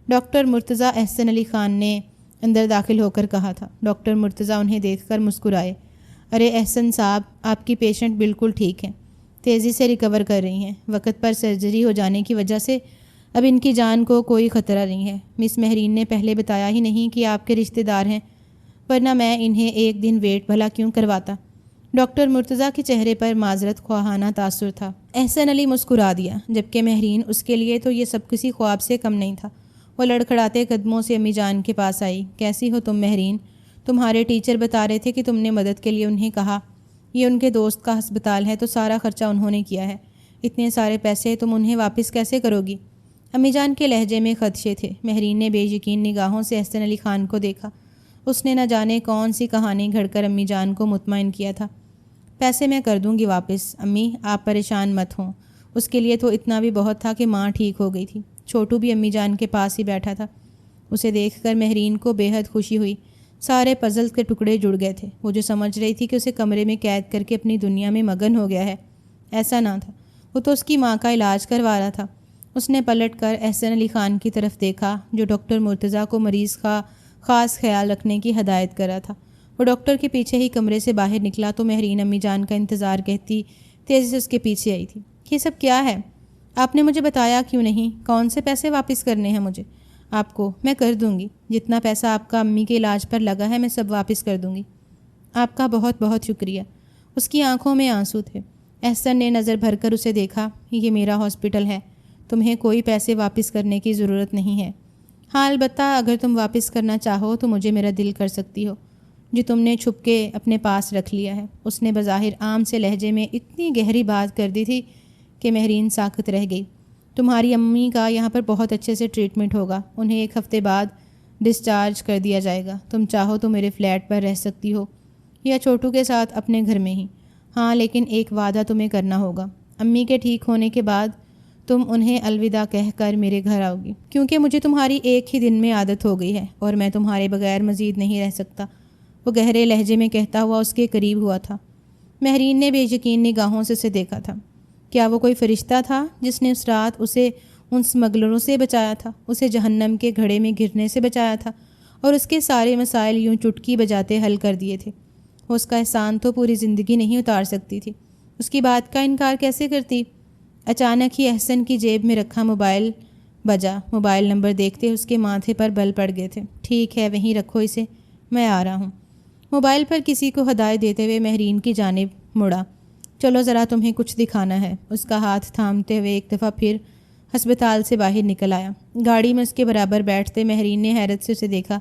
ڈاکٹر مرتضیٰ احسن علی خان نے اندر داخل ہو کر کہا تھا۔ ڈاکٹر مرتضیٰ انہیں دیکھ کر مسکرائے۔ ارے احسن صاحب، آپ کی پیشنٹ بالکل ٹھیک ہیں، تیزی سے ریکور کر رہی ہیں۔ وقت پر سرجری ہو جانے کی وجہ سے اب ان کی جان کو کوئی خطرہ نہیں ہے۔ مس مہرین نے پہلے بتایا ہی نہیں کہ آپ کے رشتہ دار ہیں، ورنہ میں انہیں ایک دن ویٹ بھلا کیوں کرواتا۔ ڈاکٹر مرتضیٰ کے چہرے پر معذرت خواہانہ تاثر تھا۔ احسن علی مسکرا دیا، جبکہ مہرین اس کے لیے تو یہ سب کسی خواب سے کم نہیں تھا۔ وہ لڑکھڑاتے قدموں سے امی جان کے پاس آئی۔ کیسی ہو تم مہرین؟ تمہارے ٹیچر بتا رہے تھے کہ تم نے مدد کے لیے انہیں کہا۔ یہ ان کے دوست کا ہسپتال ہے تو سارا خرچہ انہوں نے کیا ہے۔ اتنے سارے پیسے تم انہیں واپس کیسے کرو گی؟ امی جان کے لہجے میں خدشے تھے۔ مہرین نے بے یقین نگاہوں سے احسن علی خان کو دیکھا۔ اس نے نہ جانے کون سی کہانی گھڑ کر امی جان کو مطمئن کیا تھا۔ پیسے میں کر دوں گی واپس امی، آپ پریشان مت ہوں۔ اس کے لیے تو اتنا بھی بہت تھا کہ ماں ٹھیک ہو گئی تھی۔ چھوٹو بھی امی جان کے پاس ہی بیٹھا تھا۔ اسے دیکھ کر مہرین کو بے حد خوشی ہوئی۔ سارے پزل کے ٹکڑے جڑ گئے تھے۔ وہ جو سمجھ رہی تھی کہ اسے کمرے میں قید کر کے اپنی دنیا میں مگن ہو گیا ہے، ایسا نہ تھا۔ وہ تو اس کی ماں کا علاج کروا رہا تھا۔ اس نے پلٹ کر احسن علی خان کی طرف دیکھا جو ڈاکٹر مرتضیٰ کو مریض کا خاص خیال رکھنے کی ہدایت کر رہا تھا۔ وہ ڈاکٹر کے پیچھے ہی کمرے سے باہر نکلا تو مہرین امی جان کا انتظار کہتی تیزی سے اس کے پیچھے آئی تھی۔ یہ سب کیا ہے؟ آپ نے مجھے بتایا کیوں نہیں؟ کون سے پیسے واپس کرنے ہیں مجھے؟ آپ کو میں کر دوں گی، جتنا پیسہ آپ کا امی کے علاج پر لگا ہے میں سب واپس کر دوں گی۔ آپ کا بہت بہت شکریہ۔ اس کی آنکھوں میں آنسو تھے۔ احسن نے نظر بھر کر اسے دیکھا۔ یہ میرا ہاسپٹل ہے، تمہیں کوئی پیسے واپس کرنے کی ضرورت نہیں ہے۔ ہاں البتہ اگر تم واپس کرنا چاہو تو مجھے میرا دل کر سکتی ہو، جو تم نے چھپ کے اپنے پاس رکھ لیا ہے۔ اس نے بظاہر عام سے لہجے میں اتنی گہری بات کر دی تھی کہ مہرین ساکت رہ گئی۔ تمہاری امی کا یہاں پر بہت اچھے سے ٹریٹمنٹ ہوگا، انہیں 1 ہفتے بعد ڈسچارج کر دیا جائے گا۔ تم چاہو تو میرے فلیٹ پر رہ سکتی ہو یا چھوٹو کے ساتھ اپنے گھر میں ہی۔ ہاں لیکن ایک وعدہ تمہیں کرنا ہوگا، امی کے ٹھیک ہونے کے بعد تم انہیں الوداع کہہ کر میرے گھر آؤ گی، کیونکہ مجھے تمہاری ایک ہی دن میں عادت ہو گئی ہے اور میں تمہارے بغیر مزید نہیں رہ سکتا۔ وہ گہرے لہجے میں کہتا ہوا اس کے قریب ہوا تھا۔ مہرین نے بے یقین نگاہوں سے اسے دیکھا تھا۔ کیا وہ کوئی فرشتہ تھا جس نے اس رات اسے ان سمگلروں سے بچایا تھا، اسے جہنم کے گھڑے میں گرنے سے بچایا تھا اور اس کے سارے مسائل یوں چٹکی بجاتے حل کر دیے تھے؟ وہ اس کا احسان تو پوری زندگی نہیں اتار سکتی تھی، اس کی بات کا انکار کیسے کرتی؟ اچانک ہی احسن کی جیب میں رکھا موبائل بجا۔ موبائل نمبر دیکھتے اس کے ماتھے پر بل پڑ گئے تھے۔ ٹھیک ہے، وہیں رکھو اسے، میں آ رہا ہوں۔ موبائل پر کسی کو ہدایت دیتے ہوئے مہرین کی جانب مڑا۔ چلو ذرا تمہیں کچھ دکھانا ہے۔ اس کا ہاتھ تھامتے ہوئے ایک دفعہ پھر ہسپتال سے باہر نکل آیا۔ گاڑی میں اس کے برابر بیٹھتے مہرین نے حیرت سے اسے دیکھا۔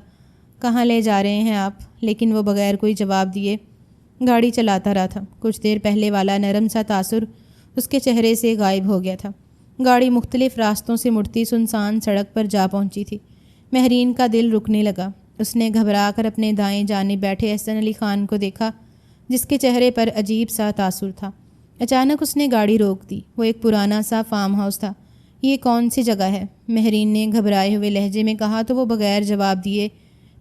کہاں لے جا رہے ہیں آپ؟ لیکن وہ بغیر کوئی جواب دیے گاڑی چلاتا رہا تھا۔ کچھ دیر پہلے والا نرم سا تاثر اس کے چہرے سے غائب ہو گیا تھا۔ گاڑی مختلف راستوں سے مڑتی سنسان سڑک پر جا پہنچی تھی۔ مہرین کا دل رکنے لگا۔ اس نے گھبرا کر اپنے دائیں جانب بیٹھے احسن علی خان کو دیکھا جس کے چہرے پر عجیب سا تاثر تھا۔ اچانک اس نے گاڑی روک دی۔ وہ ایک پرانا سا فارم ہاؤس تھا۔ یہ کون سی جگہ ہے؟ مہرین نے گھبرائے ہوئے لہجے میں کہا تو وہ بغیر جواب دیے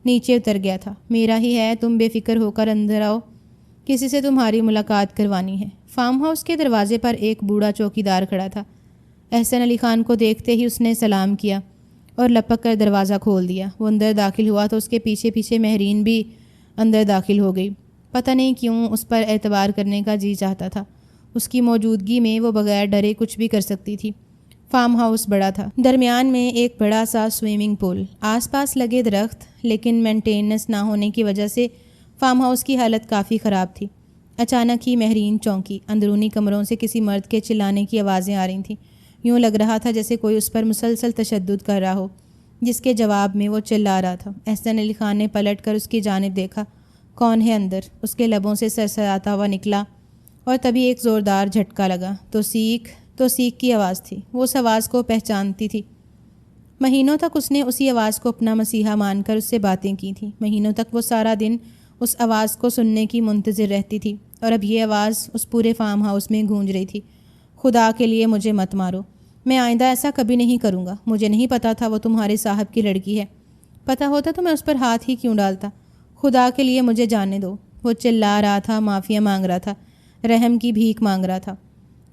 نیچے اتر گیا تھا۔ میرا ہی ہے، تم بے فکر ہو کر اندر آؤ، کسی سے تمہاری ملاقات کروانی ہے۔ فارم ہاؤس کے دروازے پر ایک بوڑھا چوکیدار کھڑا تھا۔ احسن علی خان کو دیکھتے ہی اس نے سلام کیا اور لپک کر دروازہ کھول دیا۔ وہ اندر داخل ہوا تو اس کے پیچھے پیچھے مہرین بھی اندر داخل ہو گئی۔ پتہ نہیں کیوں اس پر اعتبار کرنے کا جی چاہتا تھا۔ اس کی موجودگی میں وہ بغیر ڈرے کچھ بھی کر سکتی تھی۔ فارم ہاؤس بڑا تھا۔ درمیان میں ایک بڑا سا سوئمنگ پول، آس پاس لگے درخت، لیکن مینٹیننس نہ ہونے کی وجہ سے فارم ہاؤس کی حالت کافی خراب تھی۔ اچانک ہی مہرین چونکی۔ اندرونی کمروں سے کسی مرد کے چلانے کی آوازیں آ رہی تھیں۔ یوں لگ رہا تھا جیسے کوئی اس پر مسلسل تشدد کر رہا ہو، جس کے جواب میں وہ چلا رہا تھا۔ احسن علی خان نے پلٹ کر اس کی جانب دیکھا۔ کون ہے اندر؟ اس کے لبوں سے سرسراتا ہوا نکلا اور تبھی ایک زوردار جھٹکا لگا۔ توثیق کی آواز تھی۔ وہ اس آواز کو پہچانتی تھی۔ مہینوں تک اس نے اسی آواز کو اپنا مسیحا مان کر اس سے باتیں کی تھیں۔ مہینوں تک وہ سارا دن اس آواز کو سننے کی منتظر رہتی تھی، اور اب یہ آواز اس پورے فارم ہاؤس میں گونج رہی تھی۔ خدا کے لیے مجھے مت مارو، میں آئندہ ایسا کبھی نہیں کروں گا۔ مجھے نہیں پتا تھا وہ تمہارے صاحب کی لڑکی ہے۔ پتہ ہوتا تو میں اس پر ہاتھ ہی کیوں ڈالتا۔ خدا کے لیے مجھے جانے دو۔ وہ چلا رہا تھا، معافیا مانگ رہا تھا، رحم کی بھیک مانگ رہا تھا،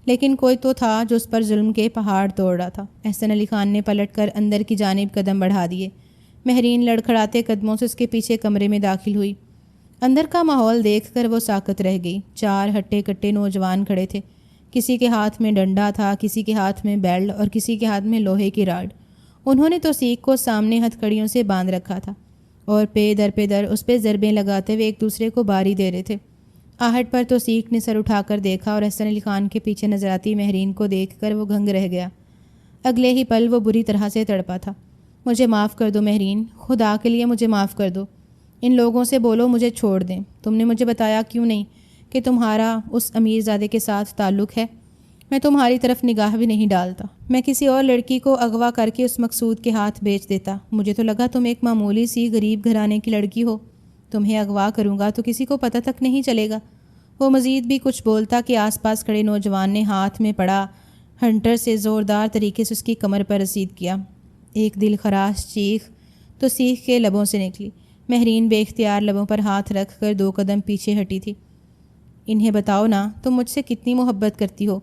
لیکن کوئی تو تھا جو اس پر ظلم کے پہاڑ توڑ رہا تھا۔ احسن علی خان نے پلٹ کر اندر کی جانب قدم بڑھا دیے۔ مہرین لڑکھڑاتے قدموں سے اس کے پیچھے کمرے میں داخل ہوئی۔ اندر کا ماحول دیکھ کر وہ ساکت رہ گئی۔ 4 ہٹے کٹے نوجوان کھڑے تھے۔ کسی کے ہاتھ میں ڈنڈا تھا، کسی کے ہاتھ میں بیلٹ اور کسی کے ہاتھ میں لوہے کی راڈ۔ انہوں نے توثیق کو سامنے ہتھکڑیوں سے باندھ رکھا تھا اور پے در اس پہ ضربیں لگاتے ہوئے ایک دوسرے کو باری دے رہے تھے۔ آہٹ پر توثیق نے سر اٹھا کر دیکھا اور احسن علی خان کے پیچھے نظر آتی مہرین کو دیکھ کر وہ گھنگ رہ گیا۔ اگلے ہی پل وہ بری طرح سے تڑپا تھا۔ مجھے معاف کر دو مہرین، خدا کے لیے مجھے معاف کر دو۔ ان لوگوں سے بولو مجھے چھوڑ دیں۔ تم نے مجھے بتایا کیوں نہیں کہ تمہارا اس امیر زادے کے ساتھ تعلق ہے؟ میں تمہاری طرف نگاہ بھی نہیں ڈالتا۔ میں کسی اور لڑکی کو اغوا کر کے اس مقصود کے ہاتھ بیچ دیتا۔ مجھے تو لگا تم ایک معمولی سی غریب گھرانے کی لڑکی ہو۔ تمہیں اغوا کروں گا تو کسی کو پتہ تک نہیں چلے گا۔ وہ مزید بھی کچھ بولتا کہ آس پاس کھڑے نوجوان نے ہاتھ میں پڑا ہنٹر سے زوردار طریقے سے اس کی کمر پر رسید کیا۔ ایک دل خراش چیخ توثیق کے لبوں سے نکلی۔ مہرین بے اختیار لبوں پر ہاتھ رکھ کر 2 قدم پیچھے ہٹی تھی۔ انہیں بتاؤ نا، تم مجھ سے کتنی محبت کرتی ہو؟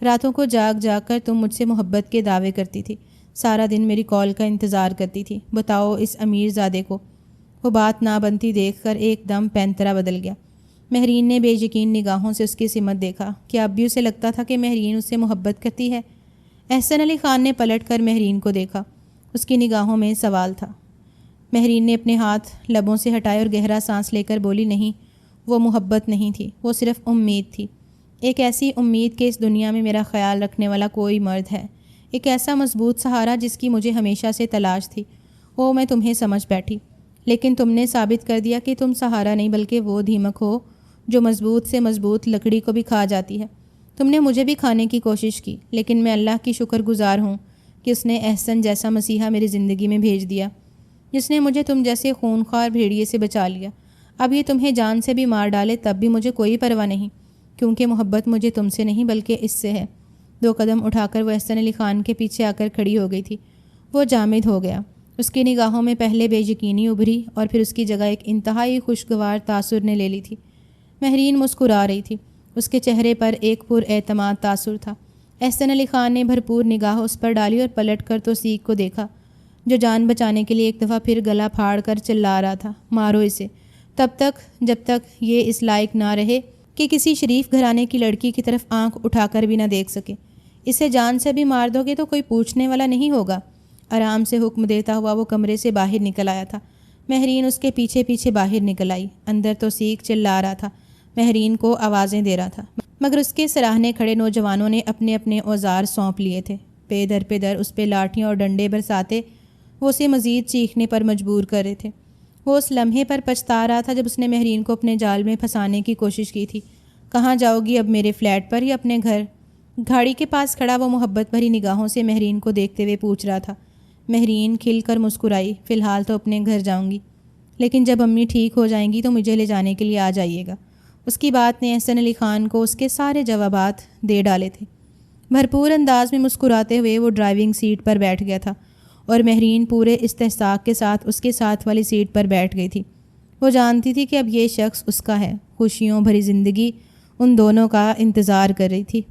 راتوں کو جاگ کر تم مجھ سے محبت کے دعوے کرتی تھی، سارا دن میری کال کا انتظار کرتی تھی۔ بتاؤ اس امیر زادے کو۔ وہ بات نہ بنتی دیکھ کر ایک دم پینترا بدل گیا۔ مہرین نے بے یقین نگاہوں سے اس کی سمت دیکھا۔ کیا اب بھی اسے لگتا تھا کہ مہرین اس سے محبت کرتی ہے؟ احسن علی خان نے پلٹ کر مہرین کو دیکھا۔ اس کی نگاہوں میں سوال تھا۔ مہرین نے اپنے ہاتھ لبوں سے ہٹائے اور گہرا سانس لے کر بولی، نہیں، وہ محبت نہیں تھی، وہ صرف امید تھی۔ ایک ایسی امید کہ اس دنیا میں میرا خیال رکھنے والا کوئی مرد ہے، ایک ایسا مضبوط سہارا جس کی مجھے ہمیشہ سے تلاش تھی۔ وہ میں تمہیں سمجھ بیٹھی، لیکن تم نے ثابت کر دیا کہ تم سہارا نہیں بلکہ وہ دھیمک ہو جو مضبوط سے مضبوط لکڑی کو بھی کھا جاتی ہے۔ تم نے مجھے بھی کھانے کی کوشش کی، لیکن میں اللہ کی شکر گزار ہوں کہ اس نے احسن جیسا مسیحا میری زندگی میں بھیج دیا، جس نے مجھے تم جیسے خونخوار بھیڑیے سے بچا لیا۔ اب یہ تمہیں جان سے بھی مار ڈالے تب بھی مجھے کوئی پرواہ نہیں، کیونکہ محبت مجھے تم سے نہیں بلکہ اس سے ہے۔ 2 قدم اٹھا کر وہ احسن علی خان کے پیچھے آ کر کھڑی ہو گئی تھی۔ وہ جامد ہو گیا۔ اس کی نگاہوں میں پہلے بے یقینی ابھری اور پھر اس کی جگہ ایک انتہائی خوشگوار تاثر نے لے لی تھی۔ مہرین مسکرا رہی تھی۔ اس کے چہرے پر ایک پر اعتماد تاثر تھا۔ احسن علی خان نے بھرپور نگاہ اس پر ڈالی اور پلٹ کر توثیق کو دیکھا، جو جان بچانے کے لیے ایک دفعہ پھر گلا پھاڑ کر چلا رہا تھا، مارو اسے، تب تک جب تک یہ اس لائق نہ رہے کہ کسی شریف گھرانے کی لڑکی کی طرف آنکھ اٹھا کر بھی نہ دیکھ سکے۔ اسے جان سے بھی مار دو گے تو کوئی پوچھنے والا نہیں ہوگا۔ آرام سے حکم دیتا ہوا وہ کمرے سے باہر نکل آیا تھا۔ مہرین اس کے پیچھے پیچھے باہر نکل آئی۔ اندر توثیق چلا رہا تھا، مہرین کو آوازیں دے رہا تھا، مگر اس کے سراہنے کھڑے نوجوانوں نے اپنے اپنے اوزار سونپ لیے تھے۔ پے در اس پہ لاٹھیاں اور ڈنڈے برساتے وہ اسے مزید چیخنے پر مجبور کر رہے تھے۔ وہ اس لمحے پر پچھتا رہا تھا جب اس نے مہرین کو اپنے جال میں پھنسانے کی کوشش کی تھی۔ کہاں جاؤ گی اب، میرے فلیٹ پر یا اپنے گھر؟ گھاڑی کے پاس کھڑا وہ محبت بھری نگاہوں سے مہرین کو دیکھتے ہوئے پوچھ رہا تھا۔ مہرین کھل کر مسکرائی۔ فی الحال تو اپنے گھر جاؤں گی۔ لیکن جب امی ٹھیک ہو جائیں گی تو مجھے لے جانے کے لیے آ جائیے گا۔ اس کی بات نے احسن علی خان کو اس کے سارے جوابات دے ڈالے تھے۔ بھرپور انداز میں مسکراتے ہوئے وہ ڈرائیونگ سیٹ پر بیٹھ گیا تھا اور مہرین پورے استحقاق کے ساتھ اس کے ساتھ والی سیٹ پر بیٹھ گئی تھی۔ وہ جانتی تھی کہ اب یہ شخص اس کا ہے۔ خوشیوں بھری زندگی ان دونوں کا انتظار کر رہی تھی۔